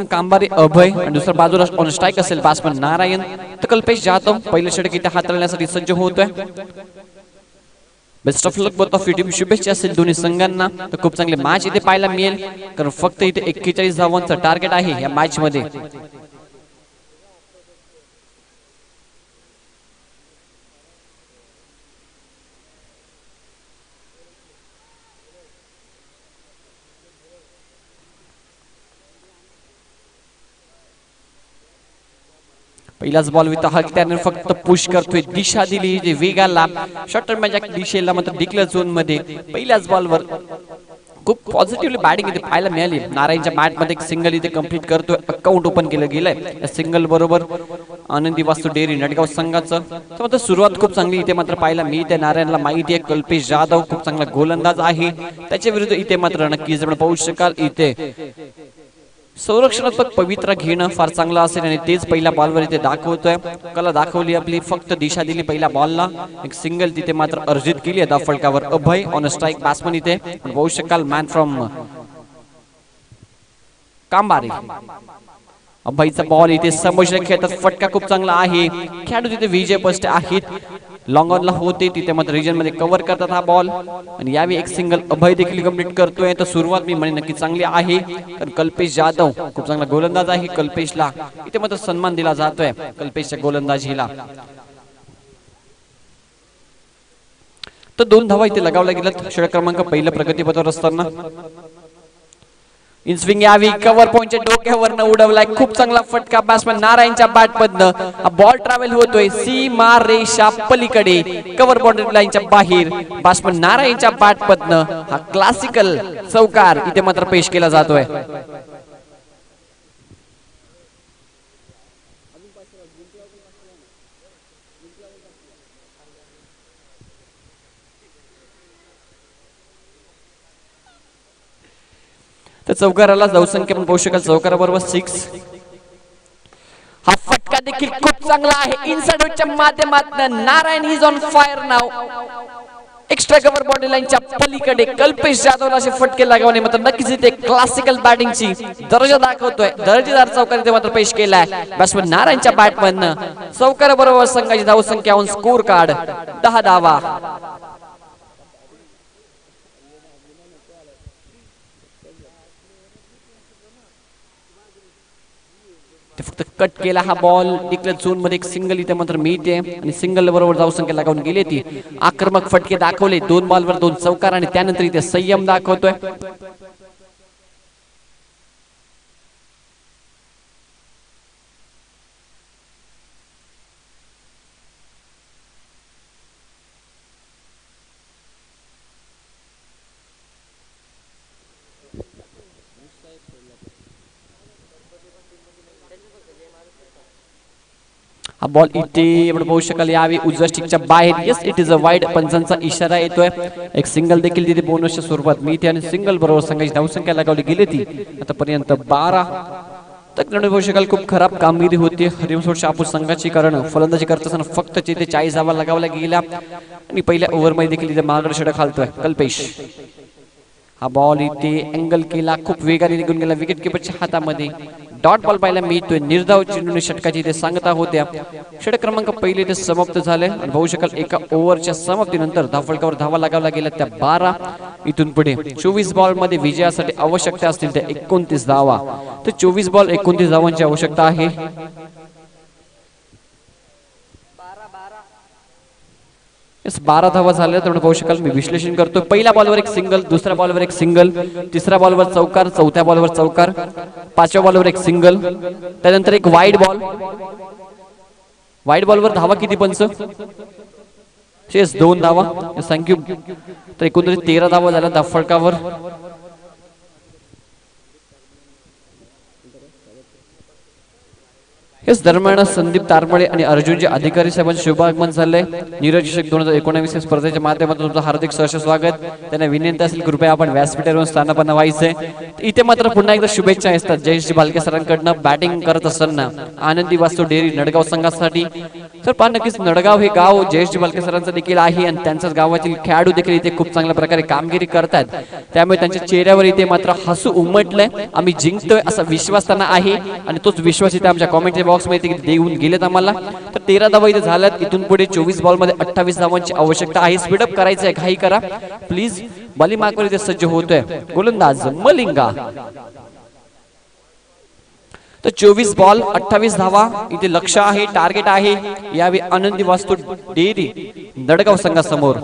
कांबारी अभय आणि दुसऱ्या बाजूला ऑन स्ट्राइक असेल बॅट्समन नारायण. तर कल्पेश जाधव पहिल्या षटक इथे हाताळण्यासाठी सज्ज होतोय. Best of luck both of team. शुभेच्छा असेल दोन्ही संघांना. तर खूप चांगली मॅच इथे पाहायला मिळेल कारण फक्त इथे 41 धावांचं टार्गेट आहे या मॅच मध्ये. पहिलाच बॉल विथ हक त्याने फक्त पुश करतोय. दिशा दिली जे वेगाला शॉर्टर मॅच दिशेला मात्र डिक्लेअर झोन मध्ये पहिल्याच बॉलवर खूप पॉझिटिव्हली बॅटिंग इथे पाहायला मिळाली. नारायणच्या बॅट मध्ये एक सिंगल इथे कंप्लीट करतोय. अकाउंट ओपन केलं गेलंय या सिंगल बरोबर आनंदी वास्तू डेअरी नडगाव संघाचं. तर मात्र सुरुवात खूप चांगली इथे मात्र पाहायला मिळते. नारायणला माहिती आहे कल्पेश जाधव खूप चांगला गोलंदाज आहे. त्याच्या विरुद्ध इथे मात्र नक्कीच आपण पाहू शकाल इथे संरक्षणात्मक पवित्रा घेणं फार चांगलं असेल आणि तेच पहिल्या बॉलवर इथे दाखवतोय. कला दाखवली आपली. फक्त दिशा दिली पहिल्या बॉलला. एक सिंगल तिथे मात्र अर्जित केली आहे धावफलकावर. अभय ऑन स्ट्राइक बॅट्समन इथे पाहू शकाल मॅन फ्रॉम कांबारी. अभयचा बॉल इथे समोरच्या खेळतात. फटका खूप चांगला आहे. खेळाडू तिथे विजय पस्ट आहेत. लॉंग ऑनला होते तिथे मात्र रिजन मध्ये कव्हर करतात हा बॉल आणि यावेळी एक सिंगल अभय देखील कंप्लीट करतोय. तर सुरुवात मी म्हणे नक्की चांगली आहे कारण कल्पेश जाधव खूप चांगला गोलंदाज आहे. कल्पेशला इथे मात्र सन्मान दिला जातोय कल्पेशच्या गोलंदाजीला. तर 2 धावा इथे लगावल्या गेल्यात षटक क्रमांक पहिल्या प्रगतीपथावर असताना. इन स्विंग यावी कव्हर पॉइंटच्या डोक्यावरनं उडवलाय. खूप चांगला फटका बॅट्समन नारायणच्या बॅट मधनं. हा बॉल ट्रॅव्हल होतोय सीमा रेषा पलीकडे कव्हर बाउंड्री लाईनच्या बाहेर. बॅट्समन नारायणच्या बॅट मधनं हा क्लासिकल चौकार इथे मात्र पेश केला जातोय. तर चौकाराला धावसंख्या पण पाहू शकाल. चौकाराबरोबर 6. हा फटका देखील खूप चांगला आहे. इनसाइडच्या माध्यमातून Narayan is on fire now. Extra cover body लाईनच्या पलीकडे कल्पेश जाधवला असे फटके लगावणे मात्र नक्कीच इथे क्लासिकल बॅटिंगची दर्जा दाखवतोय. दर्जेदार चौकार इथे मात्र पेश केलाय बॅट्समन नारायणच्या बॅटमधनं. चौकाराबरोबर संघाची धावसंख्या ऑन स्कोर कार्ड 10 धावा. ते फक्त कट केला हा बॉल. डिक्लेअर झोन मध्ये एक सिंगल इथे मात्र मिळते आणि सिंगल बरोबर धावसंख्या लगावून गेली ती. आक्रमक फटके दाखवले 2 बॉलवर 2 चौकार आणि त्यानंतर इथे संयम दाखवतोय. हा बॉल इथे आपण पाहू शकाल यावे उजव्या स्टिकच्या बाहेर. Yes it is a wide. पंचांचा इशारा येतोय. एक सिंगल देखील तिथे बोनसच्या स्वरूपात मिळते आणि सिंगल बरोबर संघाची धावसंख्या लगावली गेली ती आतापर्यंत 12. तर पाहू शकाल खूप खराब कामगिरी होती हरिओम शहापूर संघाची, कारण फलंदाजी करत असताना फक्त तिथे 40 धावा लगावल्या गेल्या आणि पहिल्या ओव्हरमध्ये देखील तिथे मार्गदर्शक षटक हालतोय कल्पेश. हा बॉल इथे अँगल केला, खूप वेगाने निघून गेला विकेट किपरच्या हातामध्ये. डॉट बॉल पाहायला मिळतोय. निर्धाव चेंडूने षटकाची इथे सांगता होत्या. षटक क्रमांक पहिले इथे समाप्त झाले आणि पाहू शकाल एका ओव्हरच्या समाप्तीनंतर धावफलकावर धावा लगावल्या गेल्या त्या 12. इथून पुढे 24 बॉल मध्ये विजयासाठी आवश्यकता असतील त्या 29 धावा. तर 24 बॉल 29 धावांची आवश्यकता आहे. यस 12 धावा झाल्या तर पाहू शकाल मी विश्लेषण करतो. पहिल्या बॉलवर एक सिंगल, दुसऱ्या बॉलवर एक सिंगल, तिसऱ्या बॉलवर चौकार, चौथ्या बॉलवर चौकार, पाचव्या बॉलवर एक सिंगल, त्यानंतर एक वाईड बॉल. वाईड बॉलवर धावा किती पंच? येस 2 धावा. थँक्यू. तर एकंदरीत 13 धावा झाल्या धावफलकावर. हेच दरम्यान संदीप तारमळे आणि अर्जुनजी अधिकारी साहेबांचे शुभागमन झाले. नीरज चषक 2019 स्पर्धेच्या माध्यमातून तुमचं हार्दिक सहर्ष स्वागत. त्यांना विनंती असेल कृपया आपण व्यासपीठावर स्थानापन्न व्हायचे. इथे मात्र पुन्हा एकदा शुभेच्छा असतात जयेशजी भालके सरांकडनं बॅटिंग करत असताना. आनंदी वास्तू डेअरी नडगाव संघासाठी. तर पहा नक्कीच नडगाव हे गाव जयेशजी भालके सरांचं देखील आहे आणि त्यांच्याच गावातील खेळाडू देखील इथे खूप चांगल्या प्रकारे कामगिरी करतात. त्यामुळे त्यांच्या चेहऱ्यावर इथे मात्र हसू उमटलंय. आम्ही जिंकतोय असा विश्वास त्यांना आहे आणि तोच विश्वास इथे आमच्या कॉमेंट बॉक्स मध्ये देऊन गेलेत आम्हाला. तर 13 धावा इथे झाल्यात. इथून पुढे 24 बॉल मध्ये 28 धावांची आवश्यकता आहे. स्पीडअप करायचं आहे, घाई करा प्लीज. बलीमार्कवर इथे सज्ज होतोय गोलंदाज मलिंगा. तर 24 बॉल 28 धावा इथे लक्ष आहे, टार्गेट आहे यावेळी आनंदी वास्तू डेअरी नडगाव संघासमोर.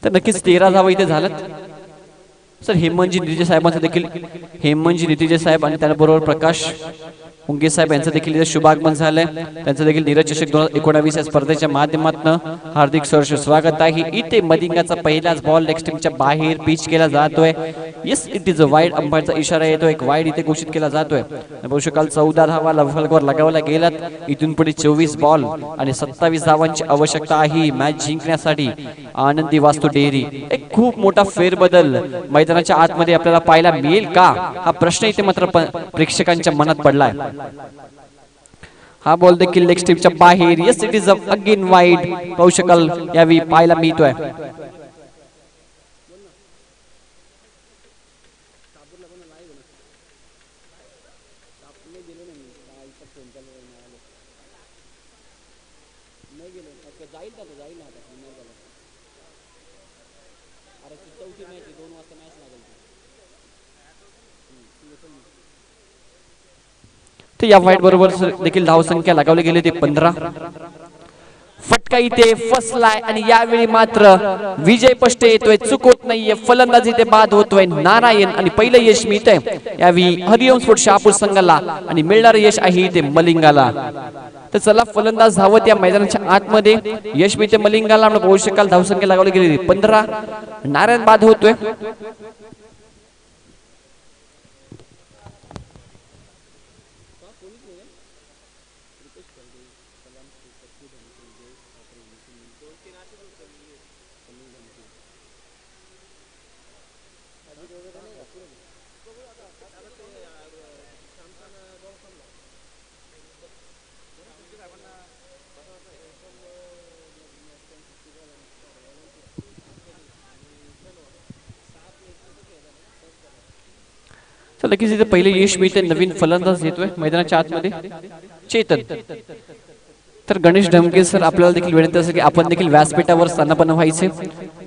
तर नक्कीच 13 धावा इथे झाल्यात. सर हेमंतजी नितीजे साहेबांचं देखील हेमंतजी नितीजे साहेब आणि त्याबरोबर प्रकाश उंगे साहेब यांचं देखील शुभागमन झालंय. त्यांचं देखील नीरज चषक 2019 या स्पर्धेच्या माध्यमातून हार्दिक सहर्ष स्वागत आहे. इथे मलिंगाचा पहिलाच बॉल लेग स्टंपच्या बाहेर पिच केला जातोय. Yes it is a wide. अंपायरचा इशारा येतो. एक वाईड इथे घोषित केला जातोय. बघू शकाल 14 धावा फलकावर लगावल्या गेल्यात. इथून पुढे 24 बॉल आणि 27 धावांची आवश्यकता आहे मॅच जिंकण्यासाठी. आनंदी वास्तू डेअरी एक खूप मोठा फेरबदल मैदानाच्या आतमध्ये आपल्याला पाहायला मिळेल का हा प्रश्न इथे मात्र प्रेक्षकांच्या मनात पडलाय. हा बॉल देखील लेग स्टंपच्या बाहेर. Yes it is again wide. पाहू शकाल यावेळी पाहायला मिळतोय. तर या वाईट बरोबर देखील धावसंख्या लगावली गेली ते 15. फटका इथे फसलाय आणि यावेळी मात्र विजय पष्टे येतोय. चूक होत नाहीये. फलंदाजी ते बाद होतोय नारायण आणि पहिलं यश मिळतंय यावेळी हरिओम स्पोर्ट्स शहापूर संघाला आणि मिळणारं यश आहे ते मलिंगाला. तर चला फलंदाज धावत या मैदानाच्या आतमध्ये. यश मिळते मलिंगाला. आपण पाहू शकाल धावसंख्या लगावली गेली 15. नारायण बाद होतोय. तर लगेच इथे पहिले यश मिळते. नवीन फलंदाज येतोय मैदानाच्या आतमध्ये चेतन. तर गणेश ढमके सर आपल्याला देखील विनंती असेल की आपण देखील व्यासपीठावर स्थानापन्न व्हायचे.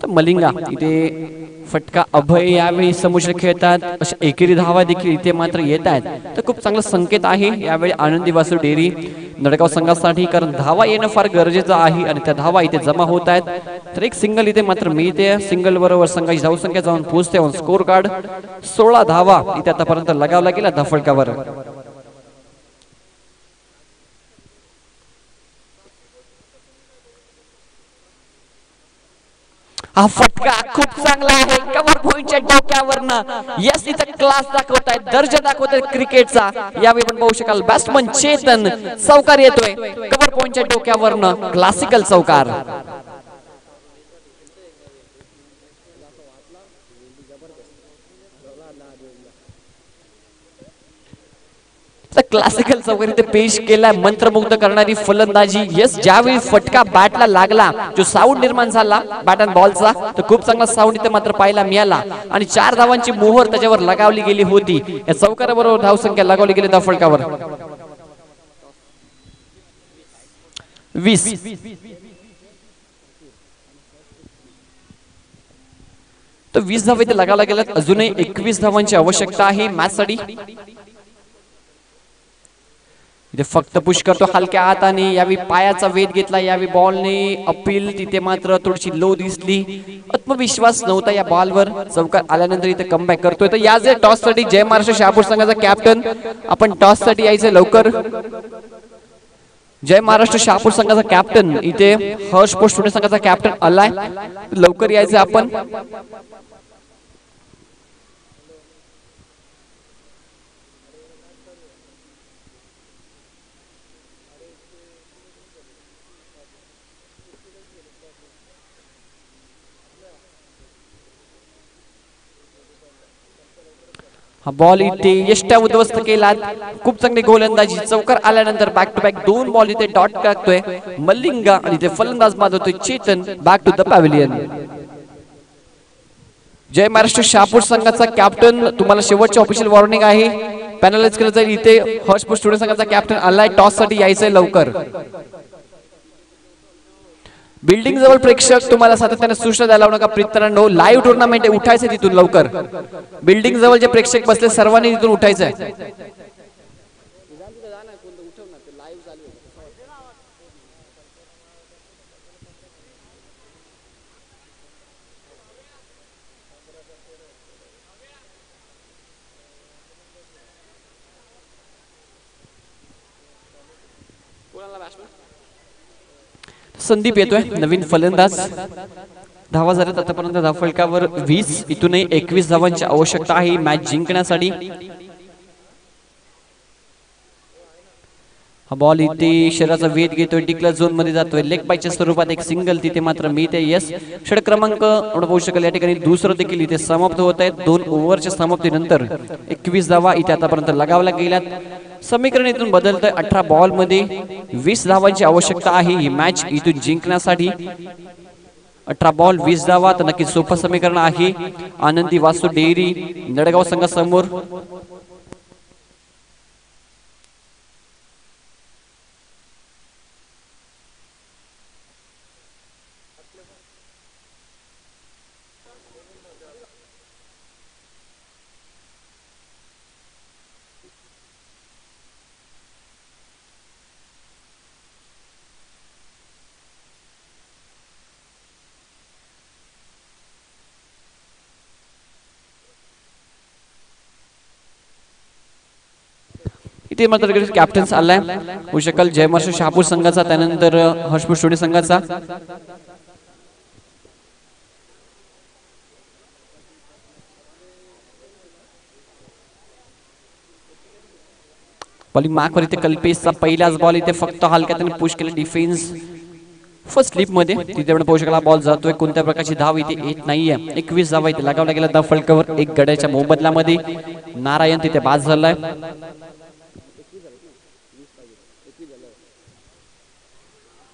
तर मलिंगा इथे फटका अभय यावेळी समुद्र खेळतात, अशा एकेरी धावा देखील इथे मात्र येत आहेत, तर खूप चांगला संकेत आहे यावेळी आनंदी वासू डेअरी नडगाव संघासाठी, कारण धावा येणं फार गरजेचं आहे आणि त्या धावा इथे जमा होत आहेत. तर एक सिंगल इथे मात्र मिळते, सिंगल बरोबर संघाची धावसंख्या जाऊन पोहोचते ऑन स्कोर कार्ड 16 धावा इथे आतापर्यंत लगावला गेला धाफळकावर. हा फटका खूप चांगला आहे कव्हर पॉइंटच्या डोक्यावरनं. यस इथं क्लास दाखवताय, दर्जा दाखवताय क्रिकेटचा. यावेळी पण पाहू शकाल बॅट्समन चेतन चौकार येतोय कव्हर पॉइंटच्या डोक्यावरनं, क्लासिकल चौकार. क्लासिकल चौकार इथे पेश केलाय, मंत्रमुग्ध करणारी फलंदाजी. यस ज्यावेळी फटका बॅटला लागला, जो साऊंड निर्माण झाला बॅट अँड बॉलचा, तर खूप चांगला साऊंड इथे मात्र पाहायला मिळाला आणि 4 धावांची मोहर त्याच्यावर लगावली गेली होती. या चौकाराबरोबर धावसंख्या लगावली गेली धाफळकावर 20. तर 20 धावा इथे लगावला गेल्यात. अजूनही 21 धावांची आवश्यकता आहे मॅच साठी. इथे फक्त पुश करतो हलक्या हाताने, यावेळी पायाचा वेध घेतला, यावेळी बॉलने अपील तिथे मात्र थोडीशी लो दिसली, आत्मविश्वास नव्हता या बॉलवर. चौकार आल्यानंतर इथे कमबॅक करतोय. तर या जे टॉस साठी जय महाराष्ट्र शहापूर संघाचा कॅप्टन, आपण टॉस साठी यायचं लवकर. जय महाराष्ट्र शहापूर संघाचा कॅप्टन इथे हर्ष पोस्ट पुणे संघाचा कॅप्टन आलाय, लवकर यायचं आपण. हा बॉल इथे यष्ट्या उद्ध्वस्त केला, खूप चांगली गोलंदाजी. चौकार आल्यानंतर बॅक टू बॅक 2 बॉल इथे डॉट टाकतोय मल्लिंगा आणि इथे फलंदाज बाद होतोय Chetan. Back to the pavilion. Jay Maharashtra Shahapur संघाचा कॅप्टन, तुम्हाला शेवटची ऑफिशियल वॉर्निंग आहे, पॅनलाइज केलं जाईल. इथे हर्षपूर स्टुडंट संघाचा कॅप्टन आलाय, टॉस साठी यायचंय लवकर. बिल्डिंग जवळ प्रेक्षक तुम्हाला सातत्याने सूचना द्यायला नका मित्रांनो, लाईव्ह टुर्नामेंट उठायचं तिथून लवकर. बिल्डिंग जवळ जे प्रेक्षक बसले सर्वांनी तिथून उठायचंय. संदीप येतोय नवीन फलंदाज. धावा झाल्यात आतापर्यंत धाफळकावर 20, इथूनही 21 धावांची आवश्यकता आहे मॅच जिंकण्यासाठी. हा बॉल इथे शरीराचा वेध घेतोय, डिक्लेअर झोन मध्ये जातोय, लेग बायच्या स्वरूपात एक सिंगल तिथे मात्र मिळते. यस षटक क्रमांक पाहू शकाल या ठिकाणी दुसरं देखील इथे समाप्त होत आहे. 2 ओव्हरच्या समाप्तीनंतर 21 धावा इथे आतापर्यंत लगावल्या गेल्यात. समीकरण इथून बदलतंय, 18 बॉल मध्ये 20 धावांची आवश्यकता आहे ही मॅच इथून जिंकण्यासाठी. 18 बॉल 20 धावा, तर नक्की सोपं समीकरण आहे. आनंदी वासू डेअरी नडगाव संघासमोर. इथे मात्र कॅप्टन्स आलाय, होऊ शकाल जय महाराष्ट्र शहापूर संघाचा, त्यानंतर हर्षपूर स्टुडंट संघाचा. बॉलिंग मार्कवर इथे कल्पेशचा पहिलाच बॉल इथे फक्त हलक्या त्याने पुश केलं डिफेन्स फर्स्ट स्लिप मध्ये. तिथे आपण पाहू शकाल बॉल जातोय, कोणत्या प्रकारची धाव इथे येत नाहीये. 21 धावा इथे लगावला गेला धाफळकावर. एक गड्याच्या मोबदल्यामध्ये नारायण तिथे बाद झालाय.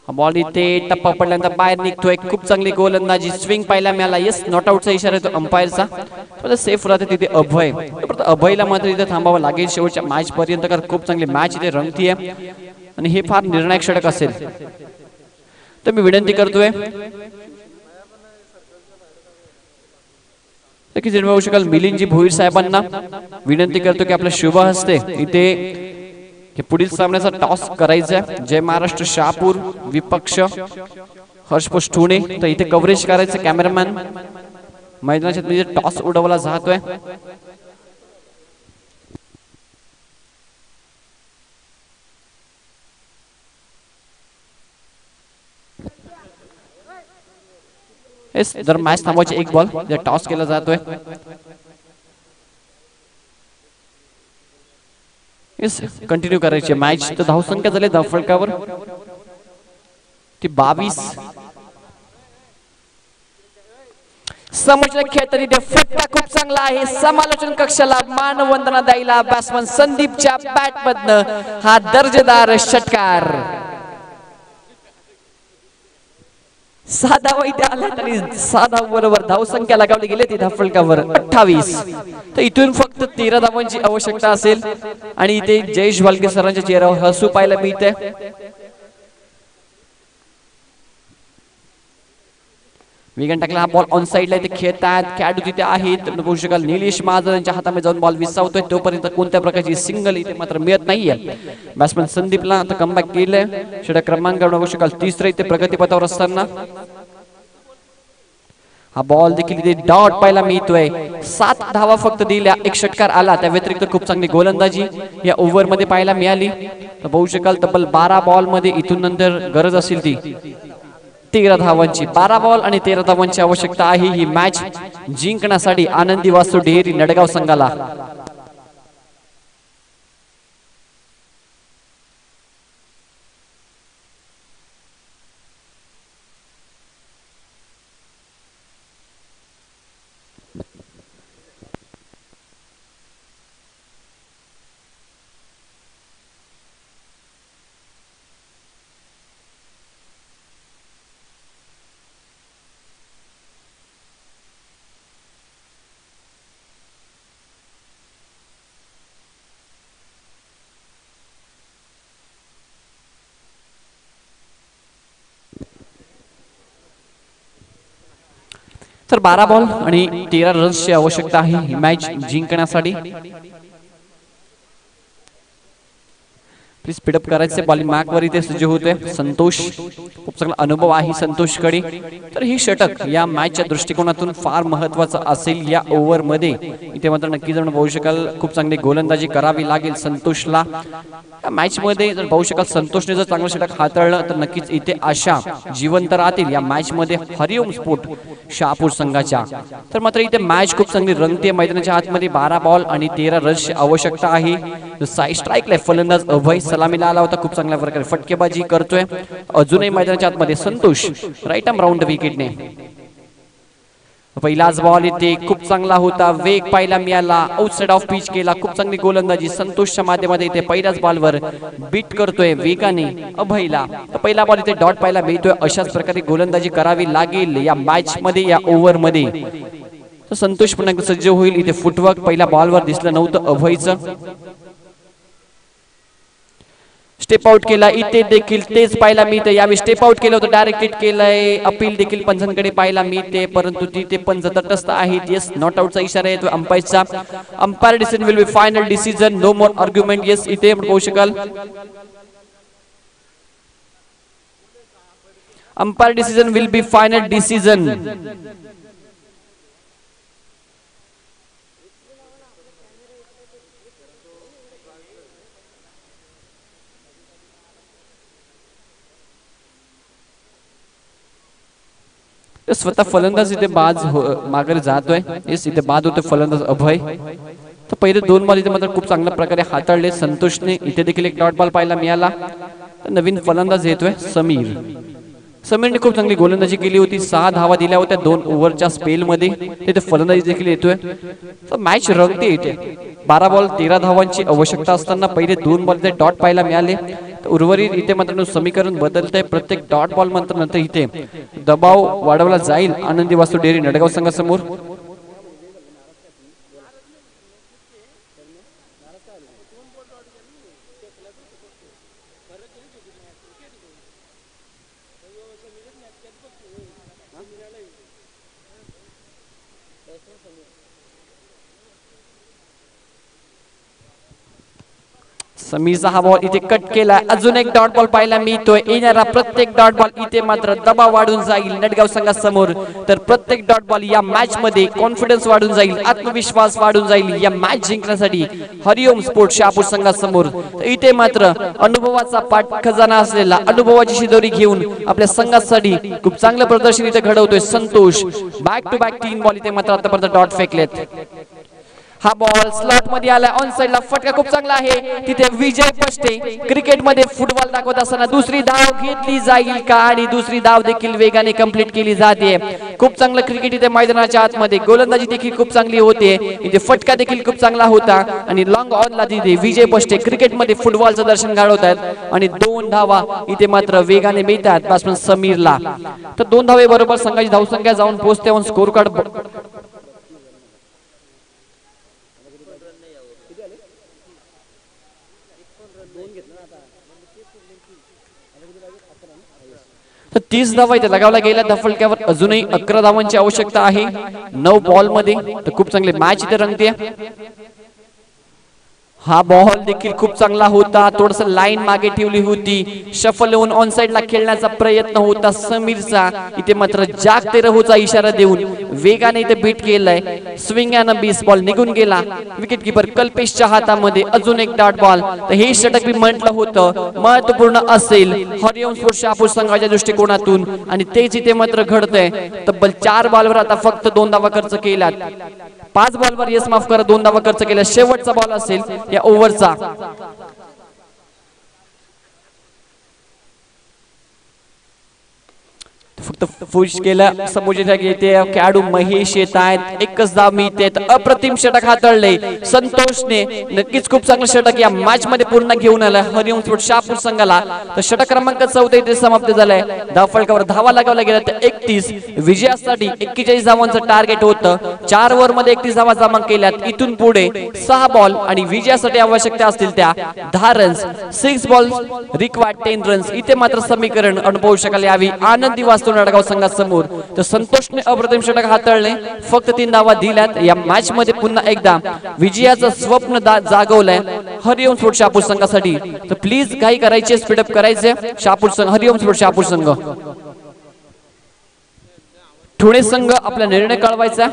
बॉल इथे टप्पा पडल्यानंतर बाहेर निघतोय, खूप चांगली गोलंदाजी, स्विंग पाहायला मिळाला. येस नॉट आउटचा इशारा येतो अंपायरचा, सेफ राहते तिथे अभय. अभयला मात्र इथे थांबावं लागेल शेवटच्या मॅच पर्यंत, कारण खूप चांगली मॅच इथे रंगतीये आणि हे फार निर्णायक षटक असेल. तर मी विनंती करतोय नक्कीच बघू शकाल मिलिंदजी भोईर साहेबांना विनंती करतो की आपल्या शुभ हस्ते इथे पुढील सामन्याचा टॉस करायचा जय महाराष्ट्र शहापूर विपक्ष हर्षपोष ठुणे तर इथे कव्हरेज करायचं कॅमेरामॅन मैदानाच्या मध्ये टॉस उडवला जातोय जर मॅच थांबवायची एक बॉल जर टॉस केला जातोय कंटिन्यू करायची मॅच तर धावसंख्या झाली धावफलकावर ती 22 समजलं खेळ तरी ते फटका खूप चांगला आहे समालोचन कक्षाला मानवंदना द्यायला बॅट्समन संदीपच्या बॅट मधनं हा दर्जेदार षटकार साधा वैद्य आला तरी साधा बरोबर धावसंख्या लगावली गेली ती धावफलकावर 28 तर इथून फक्त 13 धावांची आवश्यकता असेल आणि इथे जयेश वालके सरांच्या चेहऱ्यावर हसू पाहायला मिळते विकेट टाकला हा बॉल ऑन साइडला इथे खेळतात खेळाडू तिथे आहेत बघू शकाल निलेश महाजन यांच्या हातामध्ये जाऊन बॉल विसावतोय तोपर्यंत कोणत्या प्रकारची सिंगल इथे मात्र मिळत नाहीये बॅट्समन संदीपला आता कमबॅक केलंय षटक क्रमांक बघू शकाल तिसरा इथे प्रगतीपथावर असताना हा बॉल देखील इथे डॉट पाहायला मिळतोय 7 धावा फक्त दिल्या एक षटकार आला त्या व्यतिरिक्त खूप चांगली गोलंदाजी या ओव्हर मध्ये पाहायला मिळाली तर बघू शकाल तब्बल 12 बॉल मध्ये इथून नंतर गरज असेल ती 13 धावांची 12 बॉल आणि 13 धावांची आवश्यकता आहे ही मॅच जिंकण्यासाठी आनंदी वासू डेअरी नडगाव संघाला तर 12 बॉल आणि 13 रन्सची आवश्यकता आहे ही मॅच जिंकण्यासाठी प्लीज स्पीडअप करायचे बॉलिंग मार्क वर इथे सज्ज होते संतोष खूप चांगला अनुभव आहे संतोषकडे तर ही षटक या मॅचच्या दृष्टिकोनातून फार महत्त्वाचं असेल या ओव्हर मध्ये इथे मात्र नक्की जण पाहू शकाल खूप चांगली गोलंदाजी करावी लागेल संतोषला या मॅच मध्ये जर पाहू शकाल संतोषने जर चांगलं षटक हाताळलं तर नक्कीच इथे आशा जिवंत राहतील या मॅच मध्ये हरिओम स्पोर्ट शहापूर संघाच्या तर मात्र इथे मॅच खूप चांगली रंगते मैदानाच्या आतमध्ये 12 बॉल आणि 13 रन्सची आवश्यकता आहे साइड स्ट्राइकला फलंदाज अभय सलामीला आला होता खूप चांगल्या प्रकारे फटकेबाजी करतोय अजूनही मैदानाच्या आतमध्ये संतोष राईट आर्म राऊंड विकेटने पहिलाच बॉल इथे खूप चांगला होता वेग पाहायला मिळाला आउटसाइड ऑफ पिच केला खूप चांगली गोलंदाजी संतोषच्या माध्यमातून इथे पहिल्याच बॉलवर बीट करतोय वेगाने अभयला पहिला बॉल इथे डॉट पाहायला मिळतोय अशाच प्रकारे गोलंदाजी करावी लागेल या मॅच मध्ये या ओव्हर मध्ये तर संतोष पुन्हा सज्ज होईल इथे फुटवर्क पहिल्या बॉलवर दिसलं नव्हतं अभयचं स्टेप आउट केला इथे देखील तेच पाहायला मिळते यावेळी स्टेप आउट केलं होतं डायरेक्ट हिट केलंय अपील देखील पंचांकडे पाहायला मिळते परंतु तिथे पंच तटस्थ आहेत येस नॉट आउटचा इशारा येतो अंपायरचा umpire decision will be final decision no more argument yes इथे पाहू शकाल umpire decision will be final decision स्वतः फलंदाज इथे बाद मागे जातोय येस इथे बाद होते फलंदाज अभय तर पहिले 2 बॉल इथे मात्र खूप चांगल्या प्रकारे हाताळले संतोषने इथे देखील एक डॉट बॉल पाहायला मिळाला तर नवीन फलंदाज येतोय समीरने खूप चांगली गोलंदाजी केली होती 6 धावा दिल्या होत्या 2 ओव्हरच्या स्पेल मध्ये तिथे फलंदाजी देखील येतोय तर मॅच रंगते इथे 12 बॉल 13 धावांची आवश्यकता असताना पहिले 2 बॉल इथे डॉट पाहायला मिळाले तर उर्वरित इथे मात्र समीकरण बदलतंय प्रत्येक डॉट बॉल नंतर इथे दबाव वाढवला जाईल आनंदी वासू डेअरी नडगाव संघासमोर समीरचा हा बॉल इथे कट केला, अजून एक डॉट बॉल पाहायला मिळतोय. येणारा प्रत्येक डॉट बॉल इथे मात्र दबाव वाढून जाईल नटगाव संघासमोर. तर प्रत्येक डॉट बॉल या मॅच मध्ये कॉन्फिडन्स वाढून जाईल, आत्मविश्वास वाढून जाईल या मॅच जिंकण्यासाठी हरिओम स्पोर्ट्स शहापूर संघासमोर. इथे मात्र अनुभवाचा पाठ खजाना असलेला, अनुभवाची शिदोरी घेऊन आपल्या संघासाठी खूप चांगलं प्रदर्शन इथे घडवतोय Santosh. Back to back 3 ball इथे मात्र आतापर्यंत डॉट फेकलेत. हा बॉल स्लॉट मध्ये आला, ऑन साइड ला फटका खूप चांगला आहे. तिथे विजय पष्टे क्रिकेट मध्ये फुटबॉल दाखवत असताना दुसरी धाव घेतली जाईल का, आणि दुसरी धाव देखील वेगाने कंप्लीट केली जाते. खूप चांगलं क्रिकेट इथे मैदानाच्या आतमध्ये, गोलंदाजी देखील खूप चांगली होते. इथे फटका देखील खूप चांगला होता आणि लॉंग ऑन ला तिथे विजय पष्टे क्रिकेट मध्ये फुटबॉलचं दर्शन घडवतात आणि 2 धावा इथे मात्र वेगाने मिळतात बॅट्समन समीरला. तर 2 धावे बरोबर संघाची धावसंख्या जाऊन पोहोचते. स्कोर कार्ड तर 30 धावा इथे लगावला गेला धफलक्यावर. अजूनही 11 धावांची आवश्यकता आहे 9 बॉल मध्ये. तर खूप चांगली मॅच इथे रंगते. हा बॉल देखील खूप चांगला होता, थोडस लाईन मागे ठेवली होती, शफल होऊन ऑन साइड ला खेळण्याचा प्रयत्न होता समीरचा. इथे मात्र जागते रहोचा इशारा देऊन वेगाने इथे बीट केलाय. स्विंग अँड बीस बॉल निघून गेला. विकेट किपर कल्पेशच्या हातामध्ये अजून एक डॉट बॉल. तर हे षटक मी म्हटलं होतं महत्वपूर्ण असेल हरिओम स्पोर्ट्स शहापूर संघाच्या दृष्टिकोनातून, आणि तेच इथे मात्र घडतंय. तब्बल 4 बॉलवर आता फक्त 2 धावा खर्च केल्यात. 5 बॉलवर यस माफ करा 2 धावा खर्च केल्या. शेवटचा बॉल असेल या ओव्हरचा. फक्त पुश केलं समोरच्या येते खेळाडू महेश येत आहेत. एकच धाव मिळते. अप्रतिम षटक हाताळले संतोषने. नक्कीच खूप चांगलं षटक या मॅच मध्ये पूर्ण घेऊन आलं हरिओम स्पोर्ट्स शहापूर संघाला. तर षटक क्रमांक 14 इथे समाप्त झालाय. धावफलकावर धावा लगावला गेला तर 31. विजयासाठी 41 धावांचं टार्गेट होतं. 4 ओव्हर मध्ये 31 धावा जमा केल्यात. इथून पुढे 6 बॉल आणि विजयासाठी आवश्यकता असतील त्या 10 रन्स. 6 ball required 10 runs. इथे मात्र समीकरण अनुभवू शकाल यावी आनंदी वास्तव नटगाव संघासमोर. तर संतोषने अप्रतिम षटक हाताळले. फक्त 3 धावा दिल्यात. या मॅच मध्ये पुन्हा एकदा विजयाचं स्वप्न जागवलंय हरिओम स्पोर्ट्स शहापूर संघासाठी. तर प्लीज काही करायचे, स्पीडअप करायचे शहापूर संघ, हरिओम स्पोर्ट्स शहापूर संघ. ठुणे संघ आपला निर्णय कळवायचा.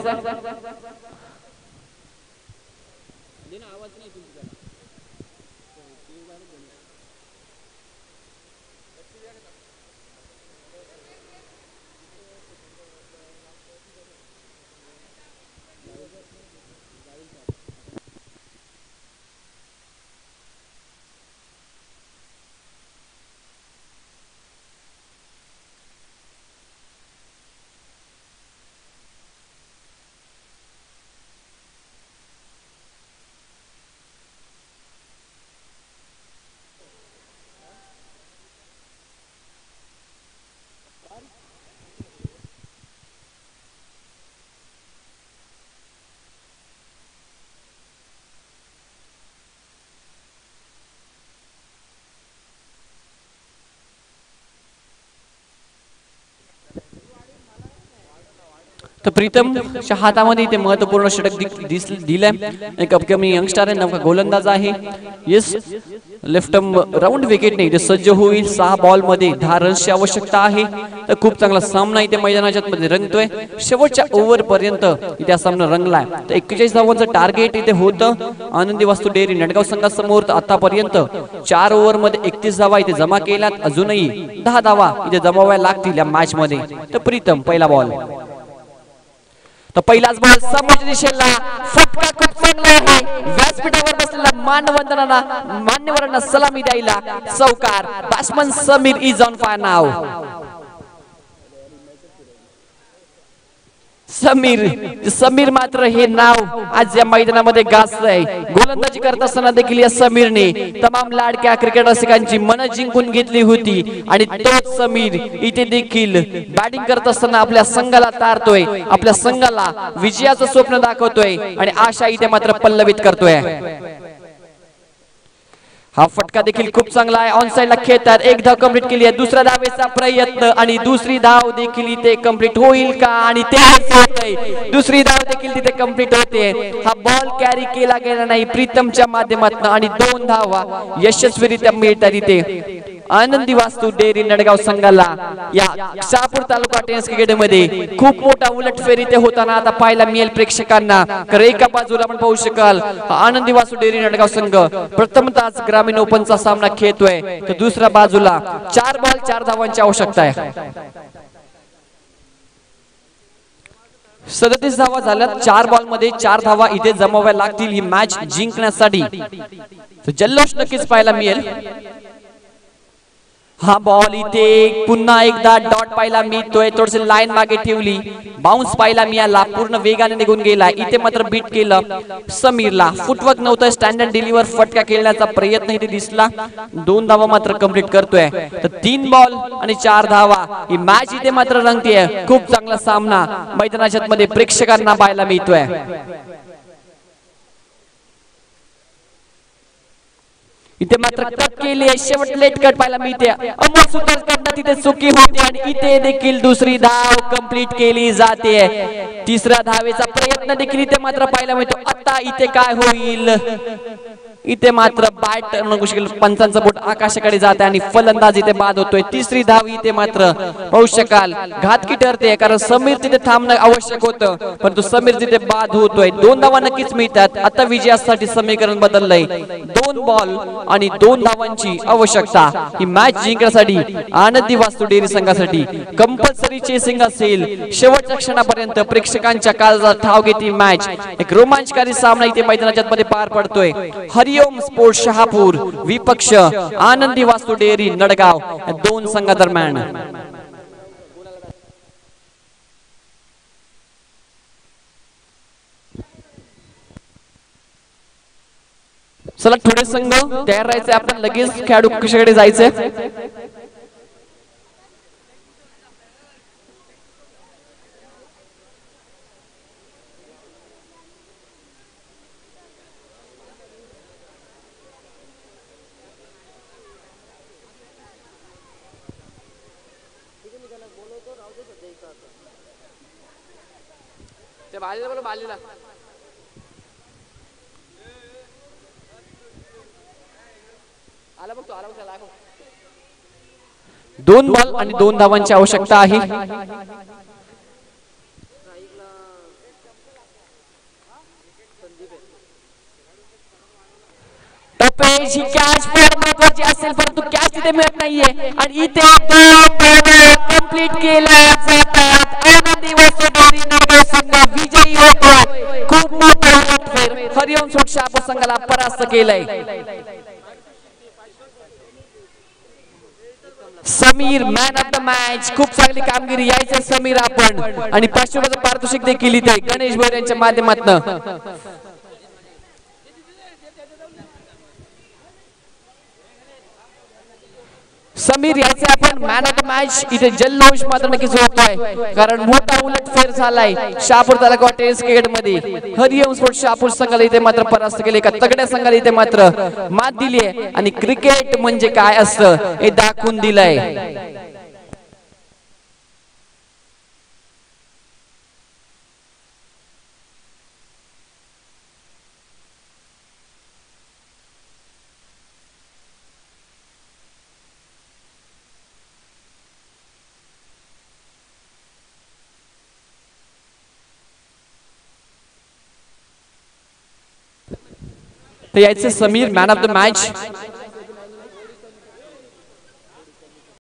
तर प्रीतमच्या हातामध्ये इथे महत्वपूर्ण षटक दिलंय. एक अपकमिंग यंगस्टर आहे, नवका गोलंदाज आहे. येस लेफ्ट राऊंड विकेटने इथे सज्ज होईल. 6 बॉल मध्ये 10 रन्सची आवश्यकता आहे. तर खूप चांगला सामना इथे मैदानाच्या मध्ये रंगतोय. शेवटच्या ओव्हर पर्यंत इथे हा सामना रंगलाय. तर 41 धावांचं टार्गेट इथे होतं आनंदी वास्तू डेअरी नटगाव संघासमोर. आतापर्यंत 4 ओव्हर मध्ये 31 धावा इथे जमा केल्यात. अजूनही 10 धावा इथे जमावायला लागतील या मॅच मध्ये. तर प्रीतम पहिला बॉल. तर पहिलाच बॉल समोरच्या दिशेला फटका खूप चांगला आहे. व्यासपीठावर बसलेल्या मान्यवरांना सलामी द्यायला चौकार. Batsman Sameer is on fire नाव. समीर मात्र हे नाव आज या मैदानामध्ये गाजतंय. गोलंदाजी करत असताना देखील या समीरने तमाम लाडक्या क्रिकेट रसिकांची मन जिंकून घेतली होती. आणि तोच समीर इथे देखील बॅटिंग करत असताना आपल्या संघाला तारतोय, आपल्या संघाला विजयाचं स्वप्न दाखवतोय आणि आशा इथे मात्र पल्लवित करतोय. हा फटका देखील खूप चांगला आहे. ऑन साइडला खेळतात. एक धाव कंप्लीट केली आहे. दुसरा धावेचा प्रयत्न आणि दुसरी धाव देखील इथे कंप्लीट होईल का? आणि ते होतंय. दुसरी धाव देखील तिथे कंप्लीट होते. हा बॉल कॅरी केला गेला नाही प्रीतमच्या माध्यमातून आणि 2 धावा यशस्वीरित्या मिळतात इथे आनंदी वास्तू डेअरी नडगाव संघाला. या शहापूर तालुका टेनिस क्रिकेटमध्ये खूप मोठा उलटफेर इथे होताना आता पाहायला मिळेल प्रेक्षकांना. तर एका बाजूला आपण पाहू शकाल आनंदी वास्तू डेअरी नडगाव संघ प्रथमतःच ग्रामीण ओपनचा सामना खेळतोय, तर दुसऱ्या बाजूला 4 बॉल 4 धावांची आवश्यकता आहे. 37 धावा झाल्यात. 4 बॉल मध्ये 4 धावा इथे जमाव्या लागतील ही मॅच जिंकण्यासाठी. जल्लोष नक्कीच पाहायला मिळेल. हा बॉल इथे पुन्हा एकदा डॉट पाहायला मिळतोय. थोडीशी लाईन मागे ठेवली, बाउन्स पाहायला मिळाला, पूर्ण वेगाने निघून गेला. इथे मात्र बीट केलं समीरला. फुटवर्क नव्हतं, स्टँडर्ड डिलिव्हर फटका खेळण्याचा प्रयत्न इथे दिसला. 2 धावा मात्र कंप्लीट करतोय. तर 3 बॉल आणि 4 धावा ही मॅच इथे मात्र रंगतीये. खूप चांगला सामना मैदानाच्या मध्ये प्रेक्षकांना पाहायला मिळतोय. इथे मात्र कट केली, शेवट लेट कट पाहायला मिळते. अमोल सुतार कडनं तिथे चुकी होते आणि इथे देखील दुसरी धाव कंप्लीट केली जाते. तिसऱ्या धावेचा प्रयत्न देखील इथे मात्र पाहायला मिळतो. आता इथे काय होईल? इथे मात्र बॅट मुश्किल, पंचांचा बोट आकाशाकडे जाते आणि फलंदाज इथे बाद होतोय. तिसरी धाव इथे मात्र पाहू शकाल घातकी ठरते, कारण समीर तिथे थांबणं आवश्यक होतं, परंतु समीर तिथे बाद होतोय. 2 धावा नक्कीच मिळतात. आता विजयासाठी समीकरण बदललंय. 2 बॉल आणि 2 धावांची आवश्यकता. ही मॅच जिंकण्यासाठी आनंदी वास्तू डेअरी संघासाठी कंपल्सरी चेसिंग असेल. शेवटच्या क्षणापर्यंत प्रेक्षकांच्या काळजात ठाव घेती मॅच. एक रोमांचकारी सामना इथे मैदानाच्या मध्ये पार पडतोय. हरिओम स्पोर्ट्स शहापूर विपक्ष आनंदी वास्तू डेअरी नडगाव या 2 संघादरम्यान. चला थोडे संघ तयार राहायचे. आपण लगेच खेळाडू कशाकडे जायचंय. बालीला 2 बॉल आणि 2 धावांची आवश्यकता आहे. टपेज ही कॅच फार महत्त्वाची असेल, परंतु कॅच तिथे मिळत नाहीये आणि इथे कंप्लीट केल्या जातात. आनंदी वास्तू डेअरी नडगाव संघ विजयी होतो. खूप मोठा उलटफेर हरिओम स्पोर्ट्स शहापूर संघाला परास्त केलंय. Sameer man of the match. खूप चांगली कामगिरी यायचे समीर आपण. आणि 500 रुपयाचं पारितोषिक देखील इथे गणेश भोयर यांच्या माध्यमातून. समीर याचे आपण मॅन ऑफ द मॅच. इथे जल्लोष मात्र नक्कीच होतोय, कारण मोठा उलटफेर झालाय शहापूर तालुका टेनिस क्रिकेट मध्ये. हरिओम स्पोर्ट्स शहापूर संघाला इथे मात्र परास्त केले. एका तगड्या संघाला इथे मात्र मात दिली आहे आणि क्रिकेट म्हणजे काय असतं हे दाखवून दिलंय. तर यायचे Sameer man of the match.